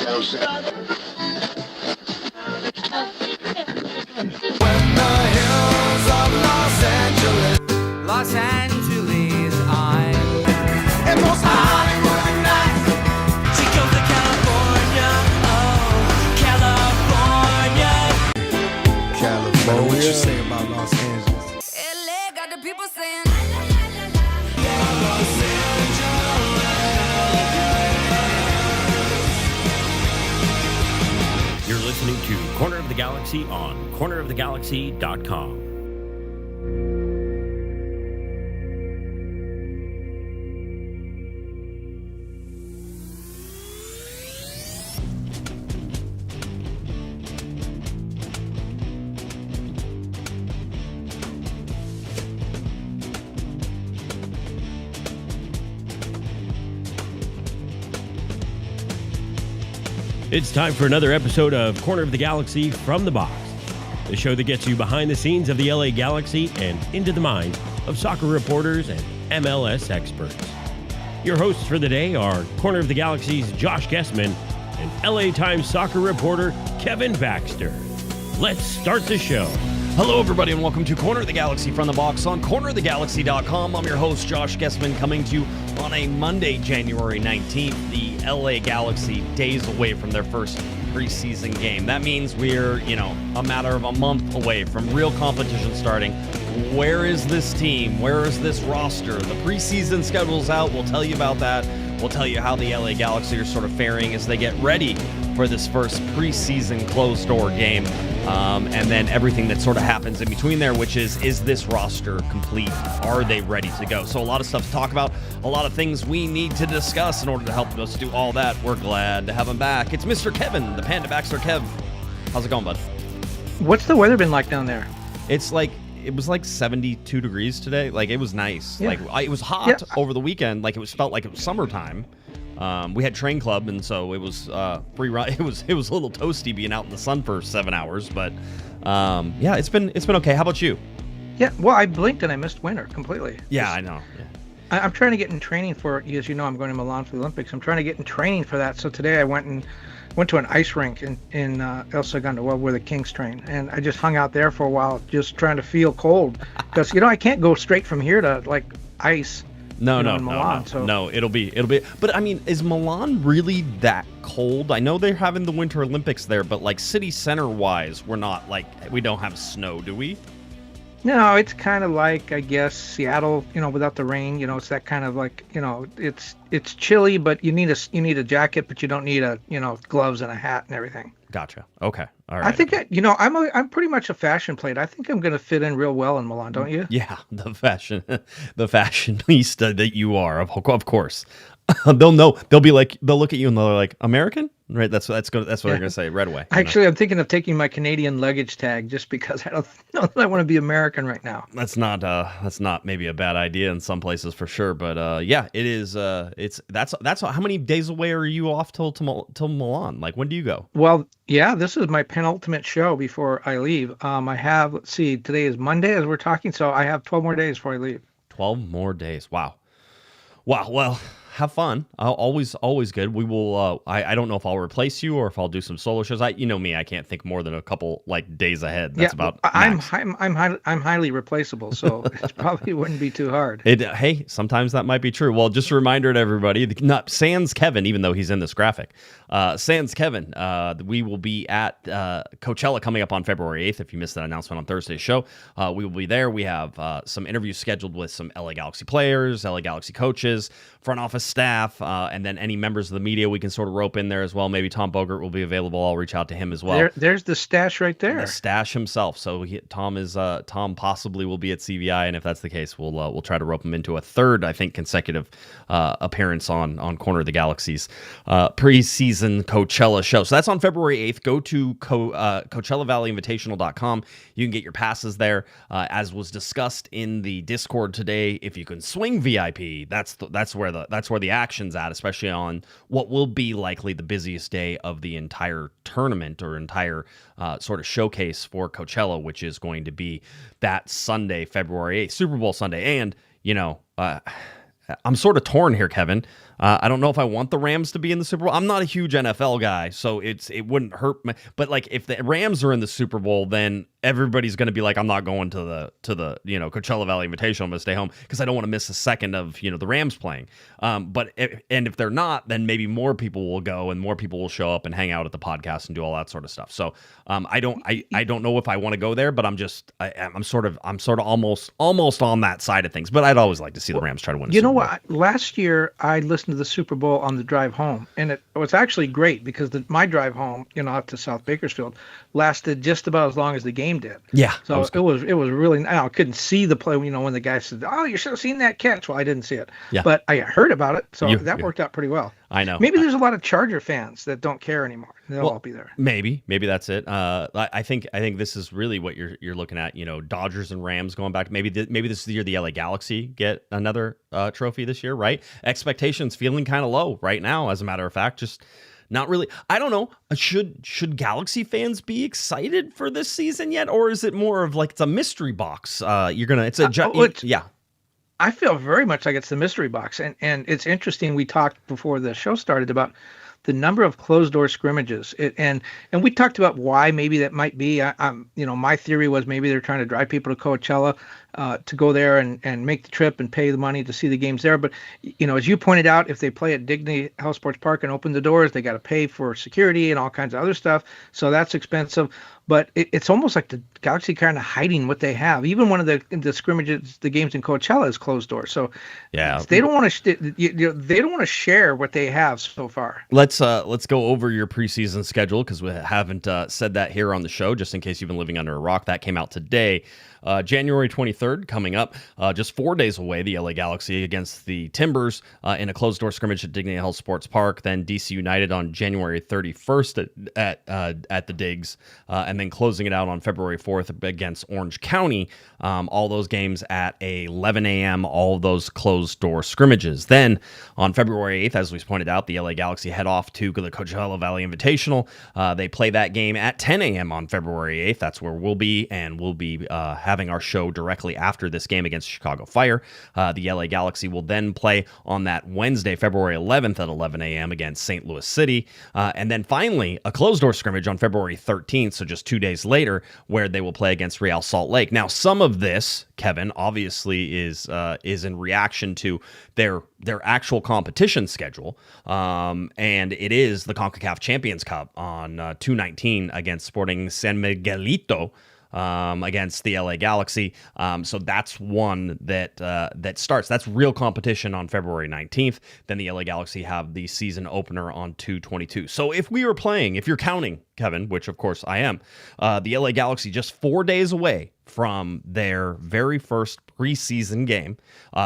Los Angeles, I'm and most Hollywood nights. She goes to California, oh, California. California. What you say about Los Angeles? LA got the people saying. You're listening to Corner of the Galaxy on cornerofthegalaxy.com. It's time for another episode of Corner of the Galaxy from the Box, the show that gets you behind the scenes of the LA Galaxy and into the minds of soccer reporters and MLS experts. Your hosts for the day are Corner of the Galaxy's Josh Guesman and LA Times soccer reporter Kevin Baxter. Let's start the show. Hello, everybody, and welcome to Corner of the Galaxy from the Box on cornerofthegalaxy.com. I'm your host, Josh Guesman, coming to you on a Monday, January 19th. The LA Galaxy days away from their first preseason game. That means we're, a matter of a month away from real competition starting. Where is this team? Where is this roster? The preseason schedule's out. We'll tell you about that. We'll tell you how the LA Galaxy are sort of faring as they get ready for this first preseason closed-door game. And then everything that sort of happens in between there, which is this roster complete? Are they ready to go? So a lot of stuff to talk about, a lot of things we need to discuss in order to help us do all that. We're glad to have him back. It's Mr. Kevin, the Panda Baxter. Kev, how's it going, bud? What's the weather been like down there? It was like 72 degrees today. Like, it was nice. Yeah. It was hot over the weekend. Like, felt like it was summertime. We had train club, and so it was free ride. It was a little toasty being out in the sun for 7 hours, but it's been okay. How about you? Yeah, well, I blinked and I missed winter completely. Yeah, I know. Yeah. I'm trying to get in training for it. As you know, I'm going to Milan for the Olympics. I'm trying to get in training for that. So today I went to an ice rink in El Segundo, where the Kings train, and I just hung out there for a while, just trying to feel cold, because I can't go straight from here to like ice. No, Milan, so. No, it'll be. But I mean, is Milan really that cold? I know they're having the Winter Olympics there, but like city center wise, we don't have snow, do we? No, it's kind of like, I guess, Seattle, without the rain. It's that kind of like, it's chilly, but you need a jacket, but you don't need gloves and a hat and everything. Gotcha. Okay. All right. I think that, I'm pretty much a fashion plate. I think I'm going to fit in real well in Milan, don't you? Yeah, the fashionista that you are, of course. They'll know. They'll look at you and they're like, American? Right, that's what they're gonna say right away. Actually, I'm thinking of taking my Canadian luggage tag just because I don't know that I want to be American right now. That's not maybe a bad idea in some places for sure, but yeah, it is. That's how many days away are you off till Milan? Like, when do you go? Well, yeah, this is my penultimate show before I leave. I have, let's see, today is Monday as we're talking, so I have 12 more days before I leave. 12 more days. Wow. Well, have fun. Always good. We will. I don't know if I'll replace you or if I'll do some solo shows. You know me. I can't think more than a couple days ahead. That's about. I'm highly replaceable, so it probably wouldn't be too hard. Hey, sometimes that might be true. Well, just a reminder to everybody. Not sans Kevin, even though he's in this graphic. Sans Kevin. We will be at Coachella coming up on February 8th. If you missed that announcement on Thursday's show, we will be there. We have some interviews scheduled with some LA Galaxy players, LA Galaxy coaches, front office staff, and then any members of the media we can sort of rope in there as well. Maybe Tom Bogert will be available. I'll reach out to him as well. There's the stash right there. The stash himself. So Tom possibly will be at CVI, and if that's the case, we'll try to rope him into a third, I think, consecutive appearance on Corner of the Galaxy's preseason Coachella show. So that's on February 8th. Go to Coachella Valley Invitational.com. You can get your passes there, as was discussed in the Discord today. If you can swing VIP, that's where the action's at, especially on what will be likely the busiest day of the entire tournament or entire sort of showcase for Coachella, which is going to be that Sunday, February 8th, Super Bowl Sunday. And, I'm sort of torn here, Kevin. I don't know if I want the Rams to be in the Super Bowl. I'm not a huge NFL guy, so it wouldn't hurt me. But like if the Rams are in the Super Bowl, then everybody's going to be like, I'm not going to the Coachella Valley Invitational. I'm going to stay home because I don't want to miss a second of the Rams playing. But if they're not, then maybe more people will go and more people will show up and hang out at the podcast and do all that sort of stuff. So I don't know if I want to go there, but I'm sort of almost on that side of things. But I'd always like to see the Rams try to win. You know what? Last year I listened to the Super Bowl on the drive home, and it was actually great because my drive home, out to South Bakersfield, lasted just about as long as the game did. Yeah. So it was really. I couldn't see the play. When the guy said, "Oh, you should have seen that catch." Well, I didn't see it. Yeah. But I heard about it, so that worked out pretty well. I know. Maybe there's a lot of Charger fans that don't care anymore. They'll all be there. Maybe that's it. I think this is really what you're looking at. Dodgers and Rams going back. Maybe this is the year the LA Galaxy get another trophy this year, right? Expectations feeling kind of low right now. As a matter of fact, just not really. I don't know. Should Galaxy fans be excited for this season yet, or is it more of like it's a mystery box? Yeah. I feel very much like it's the mystery box, and it's interesting. We talked before the show started about the number of closed door scrimmages, and we talked about why maybe that might be. My theory was maybe they're trying to drive people to Coachella to go there and make the trip and pay the money to see the games there. But as you pointed out, if they play at Dignity Health Sports Park and open the doors, they got to pay for security and all kinds of other stuff. So that's expensive. But it's almost like the Galaxy kind of hiding what they have. Even one of the scrimmages, the games in Coachella is closed doors. So yeah, they don't want to share what they have so far. Let's go over your preseason schedule because we haven't said that here on the show. Just in case you've been living under a rock, that came out today. January 23rd coming up, just 4 days away, the LA Galaxy against the Timbers in a closed-door scrimmage at Dignity Health Sports Park. Then DC United on January 31st at the Digs, and then closing it out on February 4th against Orange County. All those games at 11 a.m., all of those closed-door scrimmages. Then on February 8th, as we pointed out, the LA Galaxy head off to the Coachella Valley Invitational. They play that game at 10 a.m. on February 8th. That's where we'll be, and we'll be having our show directly after this game against Chicago Fire. The LA Galaxy will then play on that Wednesday, February 11th at 11 a.m. against St. Louis City. And then finally, a closed-door scrimmage on February 13th, so just 2 days later, where they will play against Real Salt Lake. Now, some of this, Kevin, obviously is in reaction to their actual competition schedule, and it is the CONCACAF Champions Cup on 2/19 against Sporting San Miguelito, against the LA Galaxy. So that's one that starts. That's real competition on February 19th. Then the LA Galaxy have the season opener on 2/22. So if you're counting, Kevin, which of course I am, the LA Galaxy just 4 days away from their very first preseason game.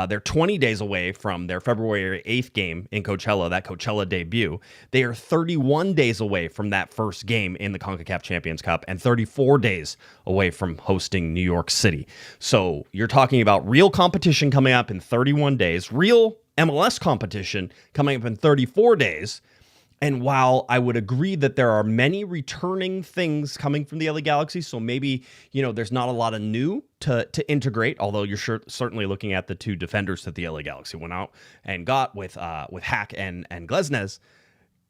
They're 20 days away from their February 8th game in Coachella, that Coachella debut. They are 31 days away from that first game in the CONCACAF Champions Cup and 34 days away from hosting New York City. So you're talking about real competition coming up in 31 days, real MLS competition coming up in 34 days. And while I would agree that there are many returning things coming from the LA Galaxy, so maybe, there's not a lot of new to integrate, although you're certainly looking at the two defenders that the LA Galaxy went out and got with Hack and Guesman.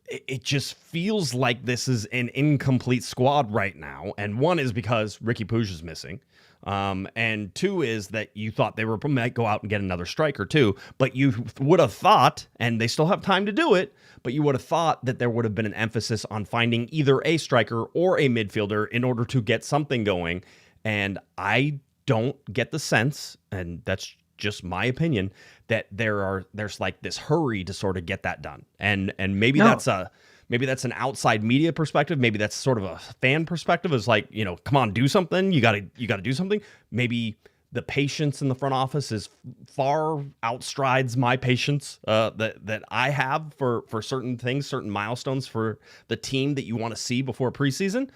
It just feels like this is an incomplete squad right now. And one is because Ricky Puig is missing. And two is that you thought they might go out and get another striker too, but you would have thought, and they still have time to do it, but you would have thought that there would have been an emphasis on finding either a striker or a midfielder in order to get something going. And I don't get the sense, and that's just my opinion, that there's like this hurry to sort of get that done. And maybe that's an outside media perspective. Maybe that's sort of a fan perspective. Is like, come on, do something. You gotta do something. Maybe the patience in the front office is far outstrides my patience that I have for certain things, certain milestones for the team that you want to see before preseason.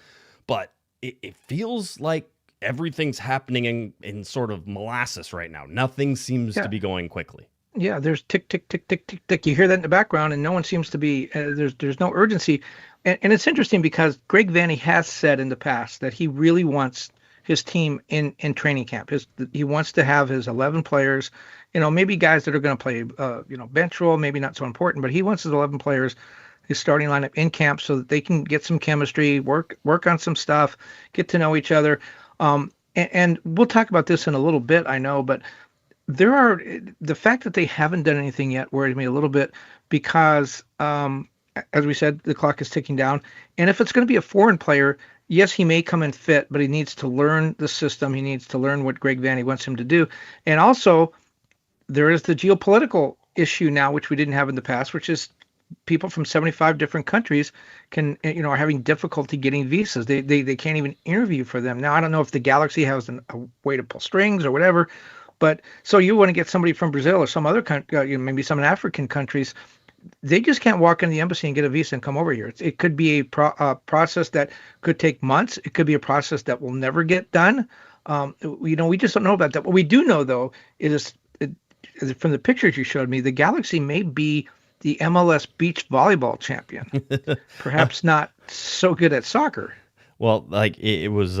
But it feels like everything's happening in sort of molasses right now. Nothing seems to be going quickly. Yeah, there's tick, tick, tick, tick, tick, tick. You hear that in the background, and no one seems to be. There's no urgency, and it's interesting because Greg Vanney has said in the past that he really wants his team in training camp. He wants to have his 11 players, maybe guys that are going to play, bench role, maybe not so important, but he wants his 11 players, his starting lineup in camp so that they can get some chemistry, work on some stuff, get to know each other. And we'll talk about this in a little bit, I know, but the fact that they haven't done anything yet worries me a little bit because, as we said, the clock is ticking down. And if it's going to be a foreign player, yes, he may come in fit, but he needs to learn the system. He needs to learn what Greg Vanney wants him to do. And also, there is the geopolitical issue now, which we didn't have in the past, which is people from 75 different countries are having difficulty getting visas. They can't even interview for them. Now, I don't know if the Galaxy has a way to pull strings or whatever, but so you want to get somebody from Brazil or some other country, maybe some African countries, they just can't walk in the embassy and get a visa and come over here. It could be a process that could take months. It could be a process that will never get done. We just don't know about that. What we do know, though, is from the pictures you showed me, the Galaxy may be the MLS beach volleyball champion. Perhaps not so good at soccer. Well, like it was.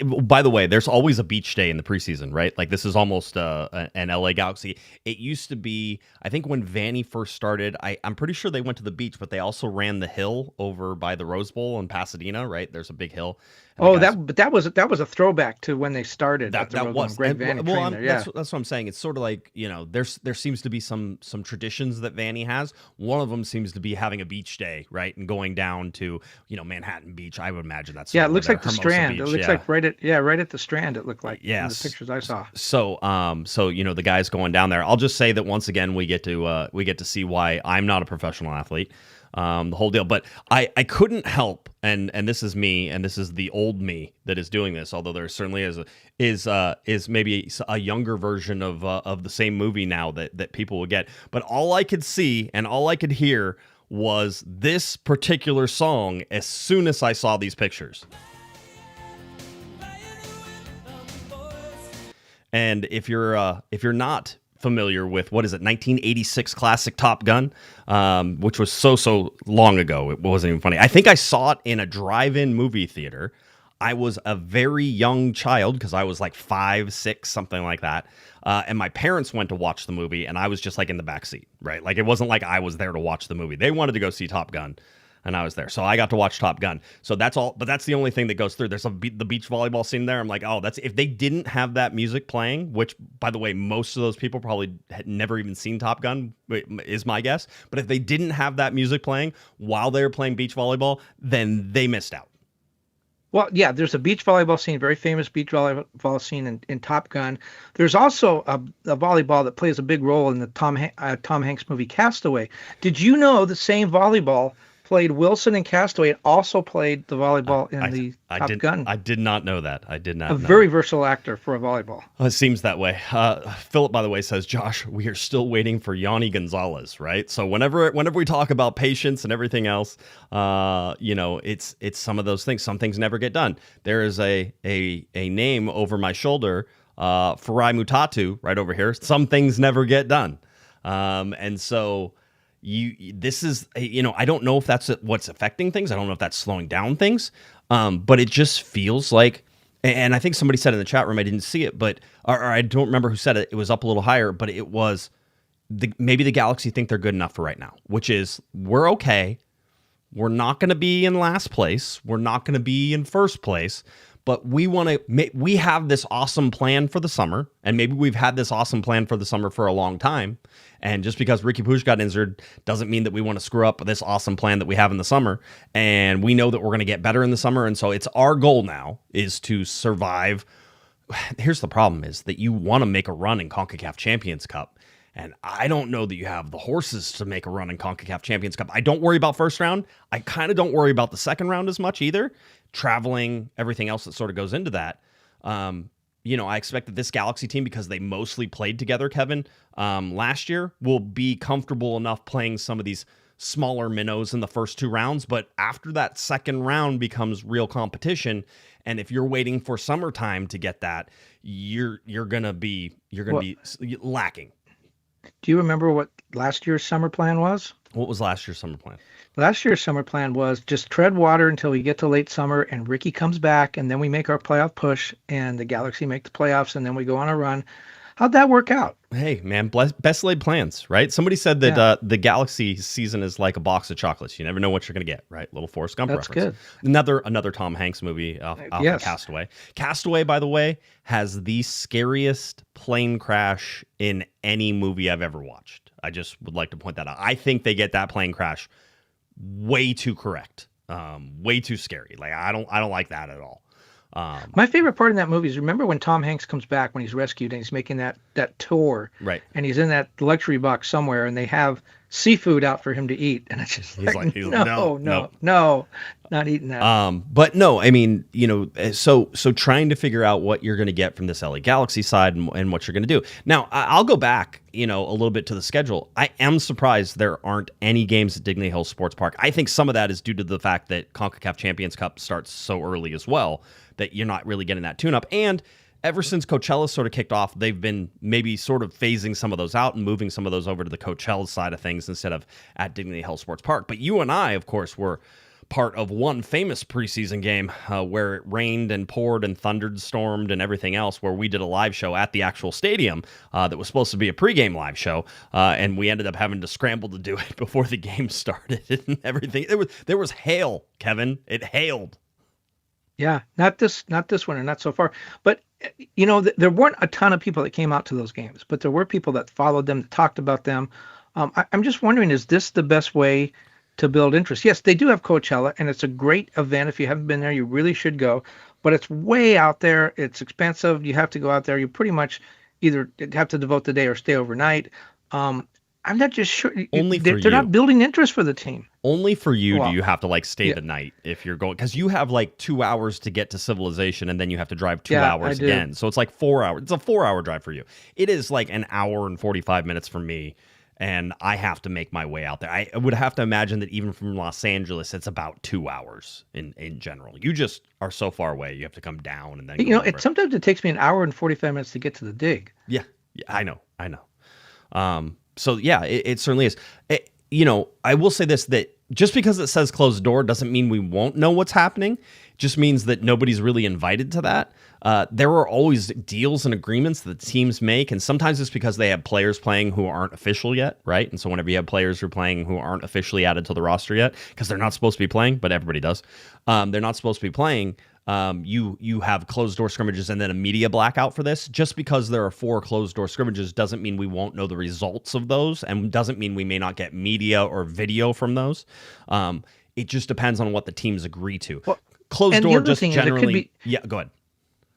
By the way, there's always a beach day in the preseason, right? Like this is almost an LA Galaxy. It used to be, I think when Vanney first started, I'm pretty sure they went to the beach, but they also ran the hill over by the Rose Bowl in Pasadena, right? There's a big hill. That was a throwback to when they started. That was Greg Vanney trained there. Yeah, that's what I'm saying. It's sort of like there seems to be some traditions that Vanney has. One of them seems to be having a beach day, right, and going down to Manhattan Beach. I would imagine that's it looks like the Hermosa Strand. Beach, It looks like right at the Strand. It looked like in the pictures I saw. So the guys going down there. I'll just say that once again we get to see why I'm not a professional athlete. The whole deal. But I couldn't help, and this is me, and this is the old me that is doing this, although there certainly is maybe a younger version of the same movie now that people will get. But all I could see and all I could hear was this particular song as soon as I saw these pictures. And if you're not familiar with, 1986 classic Top Gun, which was so long ago, it wasn't even funny. I think I saw it in a drive-in movie theater. I was a very young child because I was like 5, 6, something like that. And my parents went to watch the movie, and I was just like in the back seat, right? Like it wasn't like I was there to watch the movie. They wanted to go see Top Gun, and I was there. So I got to watch Top Gun. So that's all, but that's the only thing that goes through. There's the beach volleyball scene there. I'm like, oh, if they didn't have that music playing, which, by the way, most of those people probably had never even seen Top Gun, is my guess. But if they didn't have that music playing while they were playing beach volleyball, then they missed out. Well, yeah, there's a beach volleyball scene, very famous beach volleyball scene in Top Gun. There's also a volleyball that plays a big role in the Tom Hanks movie Castaway. Did you know the same volleyball played Wilson in Castaway and also played the volleyball in Top Gun? I did not know that. I did not know. Very versatile actor for a volleyball. Well, it seems that way. Philip, by the way, says, Josh, we are still waiting for Yanni Gonzalez, right? So whenever we talk about patience and everything else, it's some of those things. Some things never get done. There is a name over my shoulder, Farai Mutatu, right over here. Some things never get done. And so this is, I don't know if that's what's affecting things. I don't know if that's slowing down things. But it just feels like, and I think somebody said in the chat room, I didn't see it, but, or I don't remember who said it. It was up a little higher, but it was maybe the Galaxy think they're good enough for right now, which is we're okay. We're not going to be in last place. We're not going to be in first place, but we have this awesome plan for the summer, and maybe we've had this awesome plan for the summer for a long time. And just because Ricky Puig got injured doesn't mean that we want to screw up this awesome plan that we have in the summer. And we know that we're going to get better in the summer. And so it's our goal now is to survive. Here's the problem is that you want to make a run in CONCACAF Champions Cup. And I don't know that you have the horses to make a run in CONCACAF Champions Cup. I don't worry about first round. I kind of don't worry about the second round as much either. Traveling, everything else that sort of goes into that. I expect that this Galaxy team, because they mostly played together, Kevin, last year, will be comfortable enough playing some of these smaller minnows in the first 2 rounds. But after that second round becomes real competition, and if you're waiting for summertime to get that, you're gonna be lacking. Do you remember what last year's summer plan was? What was last year's summer plan? Last year's summer plan was just tread water until we get to late summer and Ricky comes back, and then we make our playoff push and the Galaxy make the playoffs, and then we go on a run. How'd that work out? Hey, man, best laid plans, right? Somebody said that the Galaxy season is like a box of chocolates. You never know what you're going to get, right? Little Forrest Gump That's reference. good. Another Tom Hanks movie off Yes. of Castaway. Castaway, by the way, has the scariest plane crash in any movie I've ever watched. I just would like to point that out. I think they get that plane crash way too correct, way too scary. Like I don't like that at all. My favorite part in that movie is remember when Tom Hanks comes back when he's rescued and he's making that tour, right? And he's in that luxury box somewhere, and they have seafood out for him to eat, and it's just he's like no, not eating that. But no, I mean, so trying to figure out what you're going to get from this LA Galaxy side and what you're going to do. Now, I'll go back, a little bit to the schedule. I am surprised there aren't any games at Dignity Health Sports Park. I think some of that is due to the fact that CONCACAF Champions Cup starts so early as well that you're not really getting that tune-up. And ever since Coachella sort of kicked off, they've been maybe sort of phasing some of those out and moving some of those over to the Coachella side of things instead of at Dignity Health Sports Park. But you and I, of course, were part of one famous preseason game where it rained and poured and thundered, stormed, and everything else, where we did a live show at the actual stadium that was supposed to be a pregame live show, and we ended up having to scramble to do it before the game started and everything. There was hail, Kevin. It hailed. Yeah, not this winter, not so far. But there weren't a ton of people that came out to those games, but there were people that followed them, that talked about them. I'm just wondering, is this the best way to build interest? Yes, they do have Coachella, and it's a great event. If you haven't been there, you really should go. But it's way out there. It's expensive. You have to go out there. You pretty much either have to devote the day or stay overnight. I'm not just sure. They're not building interest for the team. Only for you do you have to stay the night if you're going, because you have 2 hours to get to Civilization and then you have to drive 2 hours again. So it's 4 hours. It's a 4-hour drive for you. It is an hour and 45 minutes for me, and I have to make my way out there. I would have to imagine that even from Los Angeles, it's about 2 hours in general. You just are so far away. You have to come down and then sometimes it takes me an hour and 45 minutes to get to the dig. Yeah, I know. So yeah, it certainly is. I will say this, that just because it says closed door doesn't mean we won't know what's happening. It just means that nobody's really invited to that. There are always deals and agreements that teams make, and sometimes it's because they have players playing who aren't official yet, right? And so whenever you have players who are playing who aren't officially added to the roster yet, because they're not supposed to be playing, but everybody does, they're not supposed to be playing. You have closed door scrimmages and then a media blackout for this. Just because there are 4 closed door scrimmages doesn't mean we won't know the results of those, and doesn't mean we may not get media or video from those. It just depends on what the teams agree to. Well, closed door just generally. Go ahead.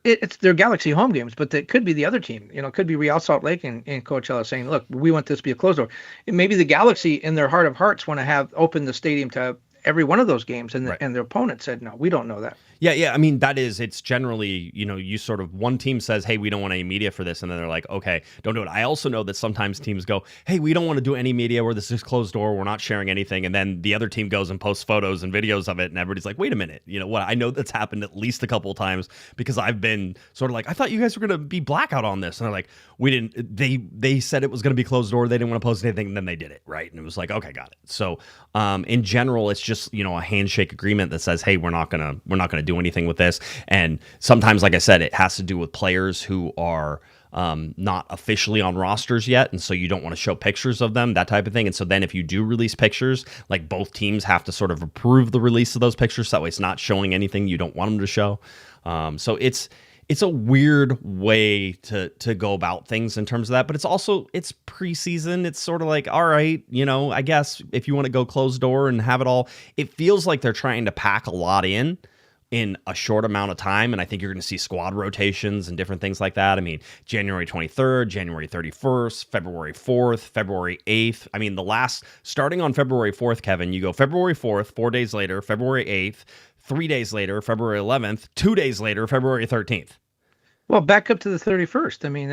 It's their Galaxy home games, but it could be the other team. It could be Real Salt Lake in Coachella saying, "Look, we want this to be a closed door." And maybe the Galaxy, in their heart of hearts, want to have open the stadium to every one of those games, and and their opponent said, "No, we don't know that." Yeah. I mean, it's generally, you sort of, one team says, hey, we don't want any media for this. And then they're like, okay, don't do it. I also know that sometimes teams go, hey, we don't want to do any media where this is closed door. We're not sharing anything. And then the other team goes and posts photos and videos of it. And everybody's like, wait a minute. You know what? I know that's happened at least a couple of times, because I've been sort of like, I thought you guys were going to be blackout on this. And they're like, we didn't, they said it was going to be closed door. They didn't want to post anything. And then they did it. Right. And it was like, okay, got it. So in general, it's just, a handshake agreement that says, hey, we're not going to do anything with this. And sometimes, like I said, it has to do with players who are not officially on rosters yet, and so you don't want to show pictures of them, that type of thing. And so then if you do release pictures, both teams have to sort of approve the release of those pictures, so that way it's not showing anything you don't want them to show. So it's a weird way to go about things in terms of that, but it's preseason. It's sort of like, all right, I guess if you want to go closed door and have it all, it feels like they're trying to pack a lot in a short amount of time. And I think you're going to see squad rotations and different things like that. I mean, January 23rd, January 31st, February 4th, February 8th. I mean, starting on February 4th, Kevin, you go February 4th, 4 days later, February 8th, 3 days later, February 11th, 2 days later, February 13th. Well, back up to the 31st. I mean,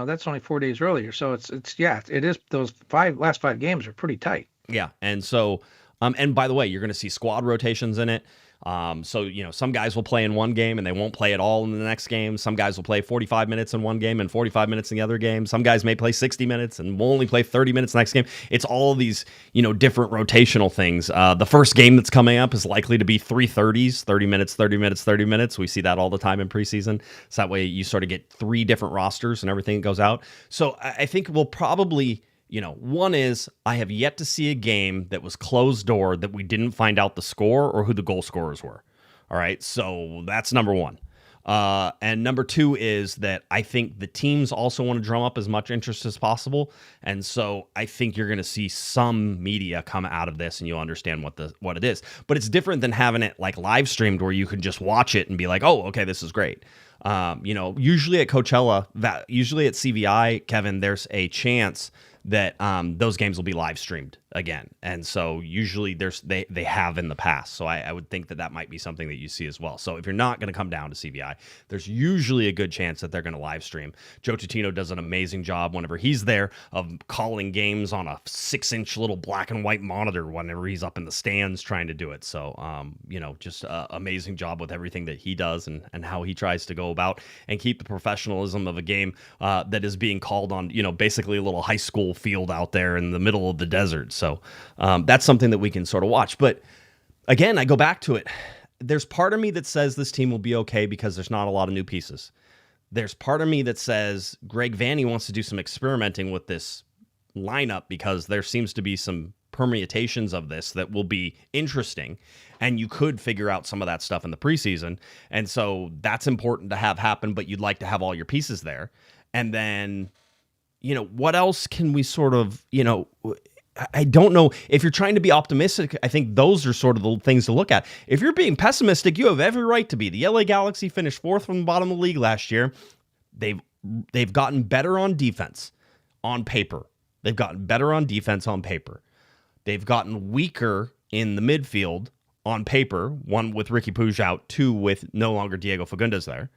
that's only 4 days earlier. So it is. Those last 5 games are pretty tight. Yeah. And so, and by the way, you're going to see squad rotations in it. So, some guys will play in one game and they won't play at all in the next game. Some guys will play 45 minutes in one game and 45 minutes in the other game. Some guys may play 60 minutes and will only play 30 minutes next game. It's all these, different rotational things. The first game that's coming up is likely to be 3:30s, 30 minutes, 30 minutes, 30 minutes. We see that all the time in preseason. So that way you sort of get 3 different rosters and everything that goes out. So I think we'll probably... one is I have yet to see a game that was closed door that we didn't find out the score or who the goal scorers were. All right, so that's number one. And number 2 is that I think the teams also want to drum up as much interest as possible. And so I think you're going to see some media come out of this and you'll understand what it is. But it's different than having it like live streamed where you can just watch it and be like, oh, okay, this is great. Usually at Coachella, usually at CVI, Kevin, there's a chance that those games will be live streamed again. And so usually they have in the past. So I would think that might be something that you see as well. So if you're not going to come down to CVI, there's usually a good chance that they're going to live stream. Joe Tutino does an amazing job whenever he's there of calling games on a 6-inch little black and white monitor whenever he's up in the stands trying to do it. So, just amazing job with everything that he does and how he tries to go about and keep the professionalism of a game that is being called on, basically a little high school field out there in the middle of the desert. So that's something that we can sort of watch. But again, I go back to it. There's part of me that says this team will be okay because there's not a lot of new pieces. There's part of me that says Greg Vanney wants to do some experimenting with this lineup because there seems to be some permutations of this that will be interesting. And you could figure out some of that stuff in the preseason. And so that's important to have happen, but you'd like to have all your pieces there. And then, what else can we sort of, I don't know. If you're trying to be optimistic, I think those are sort of the things to look at. If you're being pessimistic, you have every right to be. The LA Galaxy finished 4th from the bottom of the league last year. They've gotten better on defense on paper. They've gotten better on defense on paper. They've gotten weaker in the midfield on paper. 1 with Ricky Puig out, 2 with no longer Diego Fagundes there.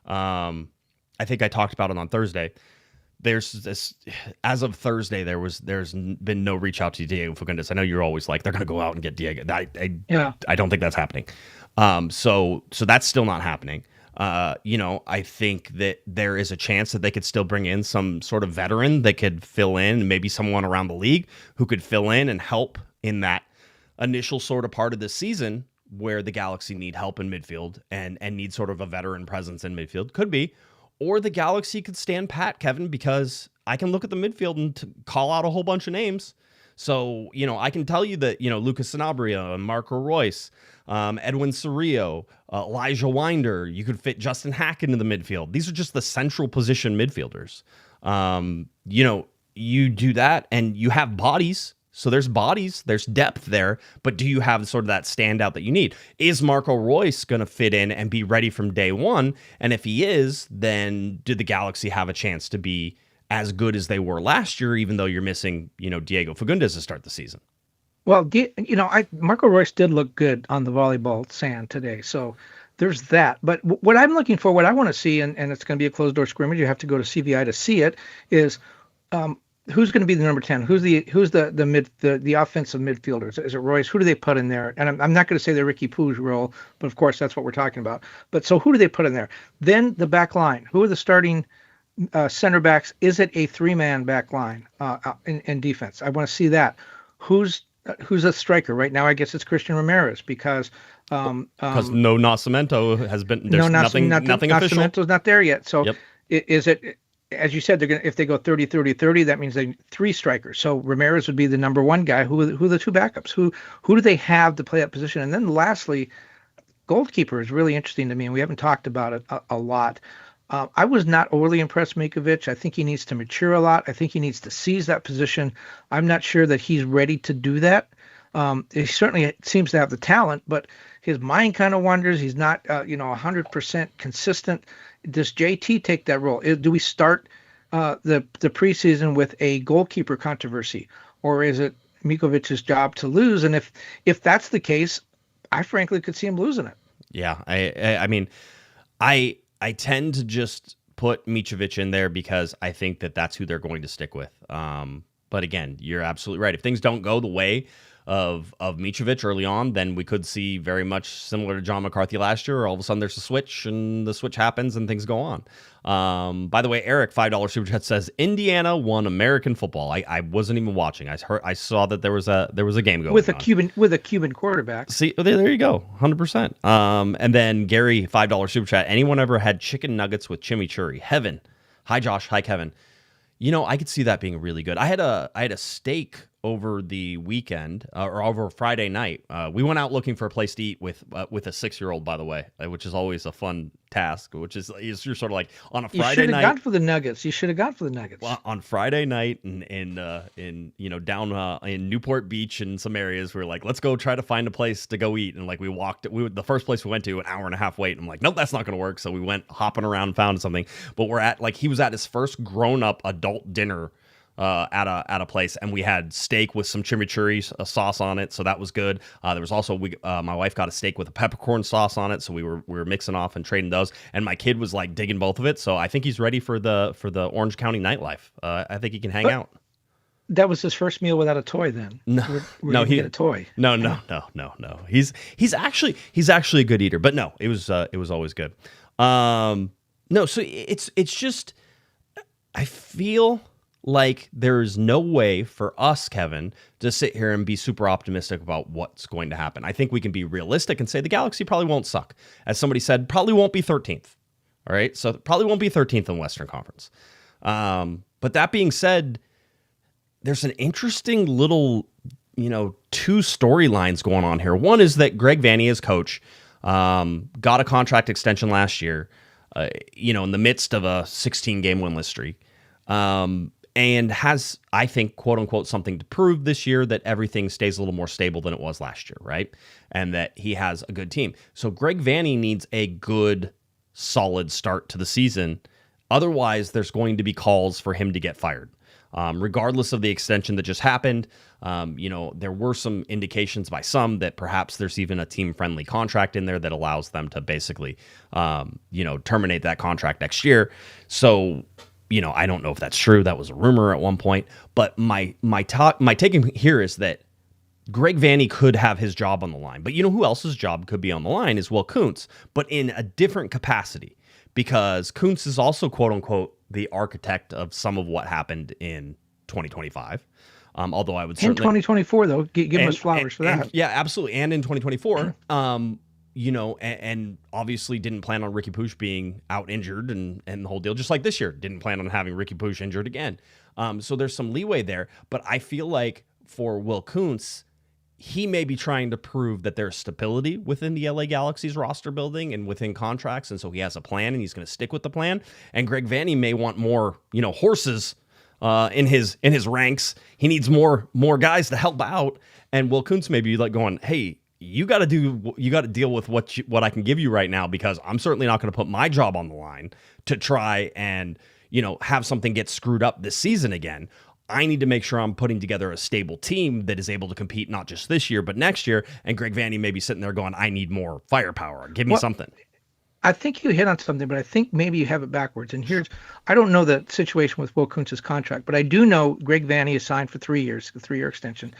I think I talked about it on Thursday. There's this, as of Thursday, there's been no reach out to Diego Fagundes. I know you're always like, they're going to go out and get Diego. I don't think that's happening. So that's still not happening. I think that there is a chance that they could still bring in some sort of veteran that could fill in, maybe someone around the league who could fill in and help in that initial sort of part of the season where the Galaxy need help in midfield and need sort of a veteran presence in midfield. Could be. Or the Galaxy could stand pat, Kevin, because I can look at the midfield and call out a whole bunch of names. So, I can tell you that, Lucas Sanabria and Marco Royce, Edwin Cerrillo, Elijah Winder, you could fit Justin Hack into the midfield. These are just the central position midfielders. You do that and you have bodies. So there's bodies, there's depth there, but do you have sort of that standout that you need? Is Marco Royce going to fit in and be ready from day one? And if he is, then do the Galaxy have a chance to be as good as they were last year, even though you're missing, Diego Fagundes to start the season? Well, Marco Royce did look good on the volleyball sand today, so there's that. But what I'm looking for, what I want to see, and it's going to be a closed-door scrimmage, you have to go to CVI to see it, is who's going to be the number 10? Who's the offensive midfielders? Is it Royce? Who do they put in there? And I'm not going to say the Ricky Puig role, but of course that's what we're talking about. But so who do they put in there? Then the back line. Who are the starting center backs? Is it a 3-man back line in defense? I want to see that. Who's a striker right now? I guess it's Christian Ramirez because no Nascimento has been. There's nothing official. Nascimento's not there yet. So yep. Is it? As you said, if they go 30-30-30, that means they 3 strikers. So Ramirez would be the number 1 guy. Who are the 2 backups? Who do they have to play that position? And then lastly, goalkeeper is really interesting to me, and we haven't talked about it a lot. I was not overly impressed with Mikovic. I think he needs to mature a lot. I think he needs to seize that position. I'm not sure that he's ready to do that. He certainly seems to have the talent, but his mind kind of wanders. He's not 100% consistent. Does JT take that role? Do we start the preseason with a goalkeeper controversy, or is it Mikovic's job to lose? And if that's the case, I frankly could see him losing it. Yeah, I mean, I tend to just put Mitrovic in there because I think that that's who they're going to stick with. But again, you're absolutely right. If things don't go the way of Mitrovic early on, then we could see very much similar to John McCarthy last year. All of a sudden there's a switch and the switch happens and things go on. By the way, Eric, $5 super chat says Indiana won American football. I wasn't even watching. I saw that there was a game going with a on. with a Cuban quarterback. See, there you go. 100%. And then Gary, $5 super chat. Anyone ever had chicken nuggets with chimichurri? Heaven. Hi Josh, hi Kevin. I could see that being really good. I had a steak over the weekend or over Friday night. We went out looking for a place to eat with a 6-year-old, by the way, which is always a fun task. Which is you're sort of like on a Friday night. You should have gone for the nuggets. You should have gone for the nuggets. Well, on Friday night in down in Newport Beach and some areas, we were like, let's go try to find a place to go eat. And like the first place we went to, an hour and a half wait. And I'm like, nope, that's not going to work. So we went hopping around and found something. But he was at his first grown up adult dinner at a place, and we had steak with some chimichurri sauce on it, so that was good. There was also my wife got a steak with a peppercorn sauce on it, so we were mixing off and trading those. And my kid was like digging both of it, so I think he's ready for the Orange County nightlife. I think he can hang out. That was his first meal without a toy. Then no, he get a toy. No. He's actually a good eater, but no, it was always good. No, so it's just I feel like there's no way for us, Kevin, to sit here and be super optimistic about what's going to happen. I think we can be realistic and say the Galaxy probably won't suck. As somebody said, probably won't be 13th. All right, so probably won't be 13th in Western Conference. But that being said, there's an interesting little, two storylines going on here. One is that Greg Vanney, as coach, got a contract extension last year, in the midst of a 16-game winless streak. And has, I think, quote unquote, something to prove this year, that everything stays a little more stable than it was last year, right? And that he has a good team. So Greg Vanney needs a good, solid start to the season. Otherwise, there's going to be calls for him to get fired. Regardless of the extension that just happened, there were some indications by some that perhaps there's even a team-friendly contract in there that allows them to basically, terminate that contract next year. So, I don't know if that's true. That was a rumor at one point. But my take here is that Greg Vanney could have his job on the line. But who else's job could be on the line is Will Kuntz, but in a different capacity. Because Kuntz is also, quote unquote, the architect of some of what happened in 2025. Although I would certainly... In 2024, though, give us flowers for that. Yeah, absolutely. And in 2024, and obviously didn't plan on Ricky Puig being out injured and the whole deal, just like this year. Didn't plan on having Ricky Puig injured again. So there's some leeway there. But I feel like for Will Kuntz, he may be trying to prove that there's stability within the LA Galaxy's roster building and within contracts. And so he has a plan and he's going to stick with the plan. And Greg Vanney may want more, horses in his ranks. He needs more guys to help out. And Will Kuntz may be like going, hey, you got to deal with what I can give you right now, because I'm certainly not going to put my job on the line to try and, have something get screwed up this season again. I need to make sure I'm putting together a stable team that is able to compete not just this year, but next year. And Greg Vanney may be sitting there going, I need more firepower. Give me something. I think you hit on something, but I think maybe you have it backwards. And I don't know the situation with Will Kuntz's contract, but I do know Greg Vanney is signed for 3 years, a 3-year extension.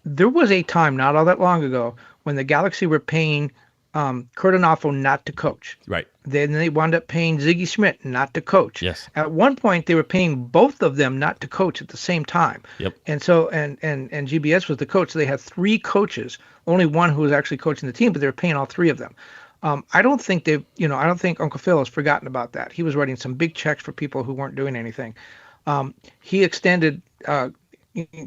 There was a time not all that long ago when the Galaxy were paying Kurt Onalfo not to coach. Right. Then they wound up paying Ziggy Schmidt not to coach. Yes. At one point, they were paying both of them not to coach at the same time. Yep. And so, and GBS was the coach. So they had 3 coaches, only one who was actually coaching the team, but they were paying all 3 of them. I don't think I don't think Uncle Phil has forgotten about that. He was writing some big checks for people who weren't doing anything. He extended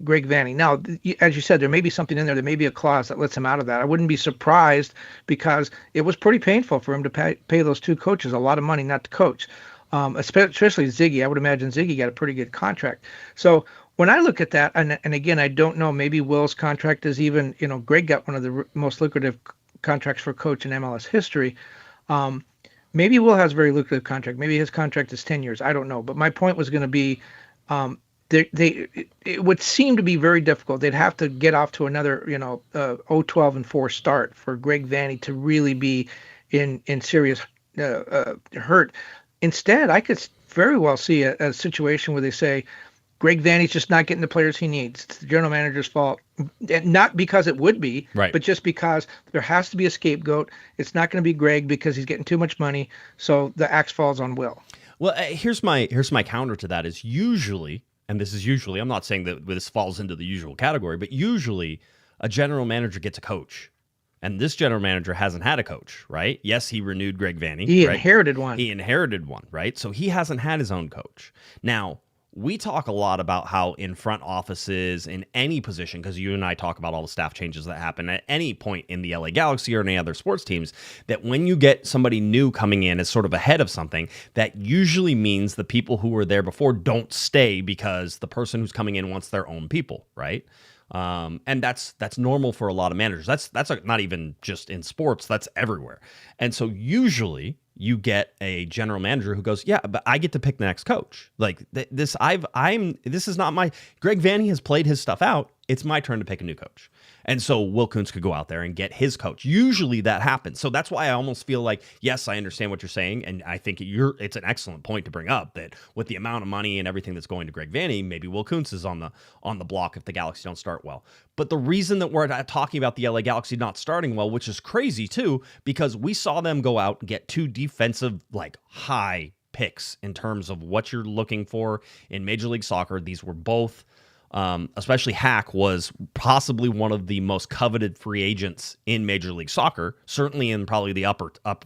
Greg Vanney. Now, as you said, there may be something in there. There may be a clause that lets him out of that. I wouldn't be surprised, because it was pretty painful for him to pay those 2 coaches a lot of money not to coach, especially Ziggy. I would imagine Ziggy got a pretty good contract. So when I look at that, and again, I don't know, maybe Will's contract is even, Greg got one of the most lucrative contracts for a coach in MLS history. Maybe Will has a very lucrative contract. Maybe his contract is 10 years. I don't know. But my point was going to be, it would seem to be very difficult. They'd have to get off to another, 0-12-4 start for Greg Vanney to really be in serious hurt. Instead, I could very well see a situation where they say, Greg Vanny's just not getting the players he needs. It's the general manager's fault. And not because it would be, Right. but just because there has to be a scapegoat. It's not going to be Greg because he's getting too much money. So the axe falls on Will. Well, here's my counter to that is usually, and this is usually, I'm not saying that this falls into the usual category, but usually a general manager gets a coach. And this general manager hasn't had a coach, right? Yes, he renewed Greg Vanny. He right? inherited one. He inherited one, right? So he hasn't had his own coach. Now, we talk a lot about how in front offices, in any position, because you and I talk about all the staff changes that happen at any point in the LA Galaxy or any other sports teams, that when you get somebody new coming in as sort of ahead of something, that usually means the people who were there before don't stay because the person who's coming in wants their own people, right? And that's normal for a lot of managers. That's not even just in sports, that's everywhere. And so usually you get a general manager who goes, yeah, but I get to pick the next coach. Like this is not my, Greg Vanny has played his stuff out. It's my turn to pick a new coach. And so Will Kuntz could go out there and get his coach. Usually that happens. So that's why I almost feel like, yes, I understand what you're saying. And I think it's an excellent point to bring up that with the amount of money and everything that's going to Greg Vanny, maybe Will Kuntz is on the block if the Galaxy don't start well. But the reason that we're talking about the LA Galaxy not starting well, which is crazy too, because we saw them go out and get two defensive, like high picks in terms of what you're looking for in Major League Soccer. These were both especially Hack was possibly one of the most coveted free agents in Major League Soccer, certainly in probably the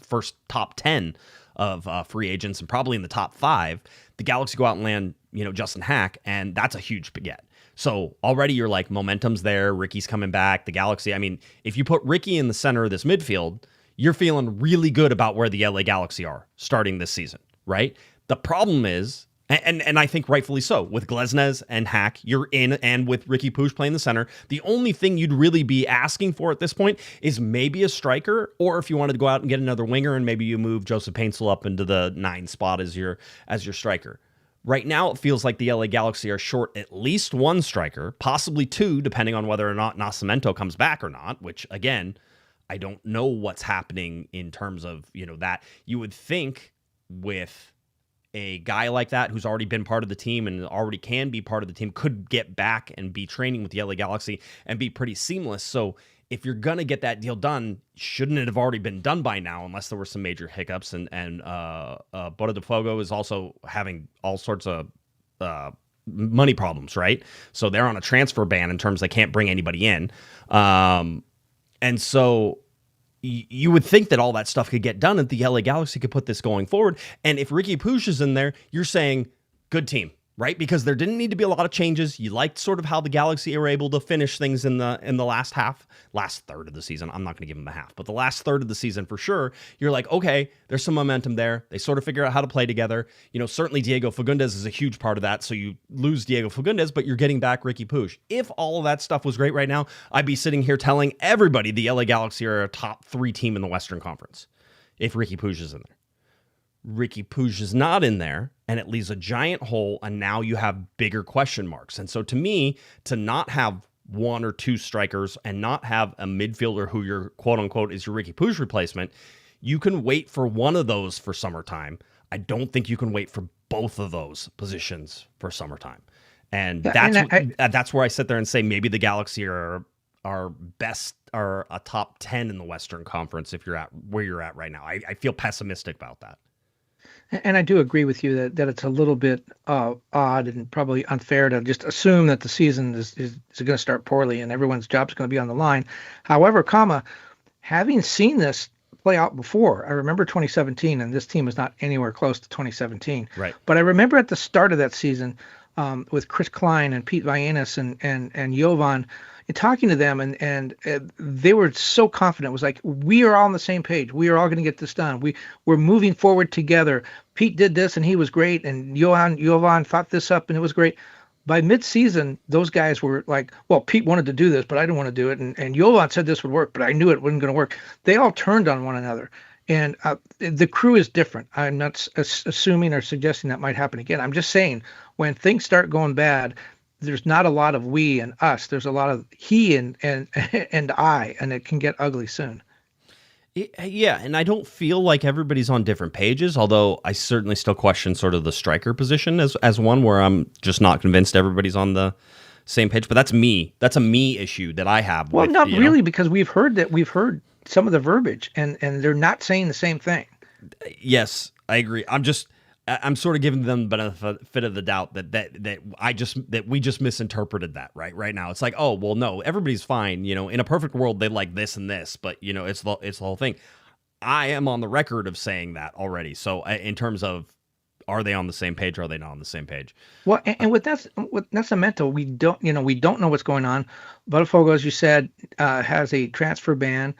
first top 10 of free agents and probably in the top 5. The Galaxy go out and land, Justin Hack, and that's a huge get. So already you're like, momentum's there, Ricky's coming back, the Galaxy. I mean, if you put Ricky in the center of this midfield, you're feeling really good about where the LA Galaxy are starting this season, right? The problem is, and I think rightfully so, with Glesnes and Hack, you're in, and with Ricky Puig playing the center, the only thing you'd really be asking for at this point is maybe a striker, or if you wanted to go out and get another winger, and maybe you move Joseph Paintsel up into the 9 spot as your striker. Right now, it feels like the LA Galaxy are short at least one striker, possibly 2, depending on whether or not Nascimento comes back or not, which, again, I don't know what's happening in terms of, that. You would think with a guy like that who's already been part of the team and already can be part of the team could get back and be training with the LA Galaxy and be pretty seamless. So if you're going to get that deal done, shouldn't it have already been done by now unless there were some major hiccups? And Boda de Fogo is also having all sorts of money problems, right? So they're on a transfer ban in terms they can't bring anybody in. And so you would think that all that stuff could get done and the LA Galaxy could put this going forward. And if Ricky Puig is in there, you're saying good team, right? Because there didn't need to be a lot of changes. You liked sort of how the Galaxy were able to finish things in the last third of the season. I'm not going to give them the half, but the last third of the season for sure. You're like, okay, there's some momentum there. They sort of figure out how to play together. Certainly Diego Fagundes is a huge part of that. So you lose Diego Fagundes, but you're getting back Ricky Puig. If all of that stuff was great right now, I'd be sitting here telling everybody the LA Galaxy are a top 3 team in the Western Conference if Ricky Puig is in there. Ricky Puig is not in there, and it leaves a giant hole, and now you have bigger question marks. And so to me, to not have 1 or 2 strikers and not have a midfielder who your quote-unquote is your Ricky Puig replacement, you can wait for one of those for summertime. I don't think you can wait for both of those positions for summertime. And that's where I sit there and say maybe the Galaxy are a top 10 in the Western Conference if you're at where you're at right now. I feel pessimistic about that. And I do agree with you that it's a little bit odd and probably unfair to just assume that the season is going to start poorly and everyone's job's going to be on the line. However, having seen this play out before, I remember 2017, and this team is not anywhere close to 2017. Right. But I remember at the start of that season with Chris Klein and Pete Vagenas and Jovan, talking to them, and they were so confident. It was like, we are all on the same page. We are all going to get this done. We're moving forward together. Pete did this, and he was great, and Jovan thought this up, and it was great. By mid-season, those guys were like, well, Pete wanted to do this, but I didn't want to do it, and Jovan said this would work, but I knew it wasn't going to work. They all turned on one another, and the crew is different. I'm not assuming or suggesting that might happen again. I'm just saying, when things start going bad, there's not a lot of we and us. There's a lot of he and I, and it can get ugly soon. Yeah, and I don't feel like everybody's on different pages, although I certainly still question sort of the striker position as one where I'm just not convinced everybody's on the same page. But that's me. That's a me issue that I have. Well, with, not really, know? because we've heard some of the verbiage, and they're not saying the same thing. Yes, I agree. I'm sort of giving them the benefit of the doubt that we just misinterpreted that right now. It's like, oh, well, no, everybody's fine. In a perfect world, they like this and this, but it's the whole thing. I am on the record of saying that already. So in terms of, are they on the same page? Or are they not on the same page? Well, and with Nascimento, we don't know what's going on. Botafogo, as you said, has a transfer ban.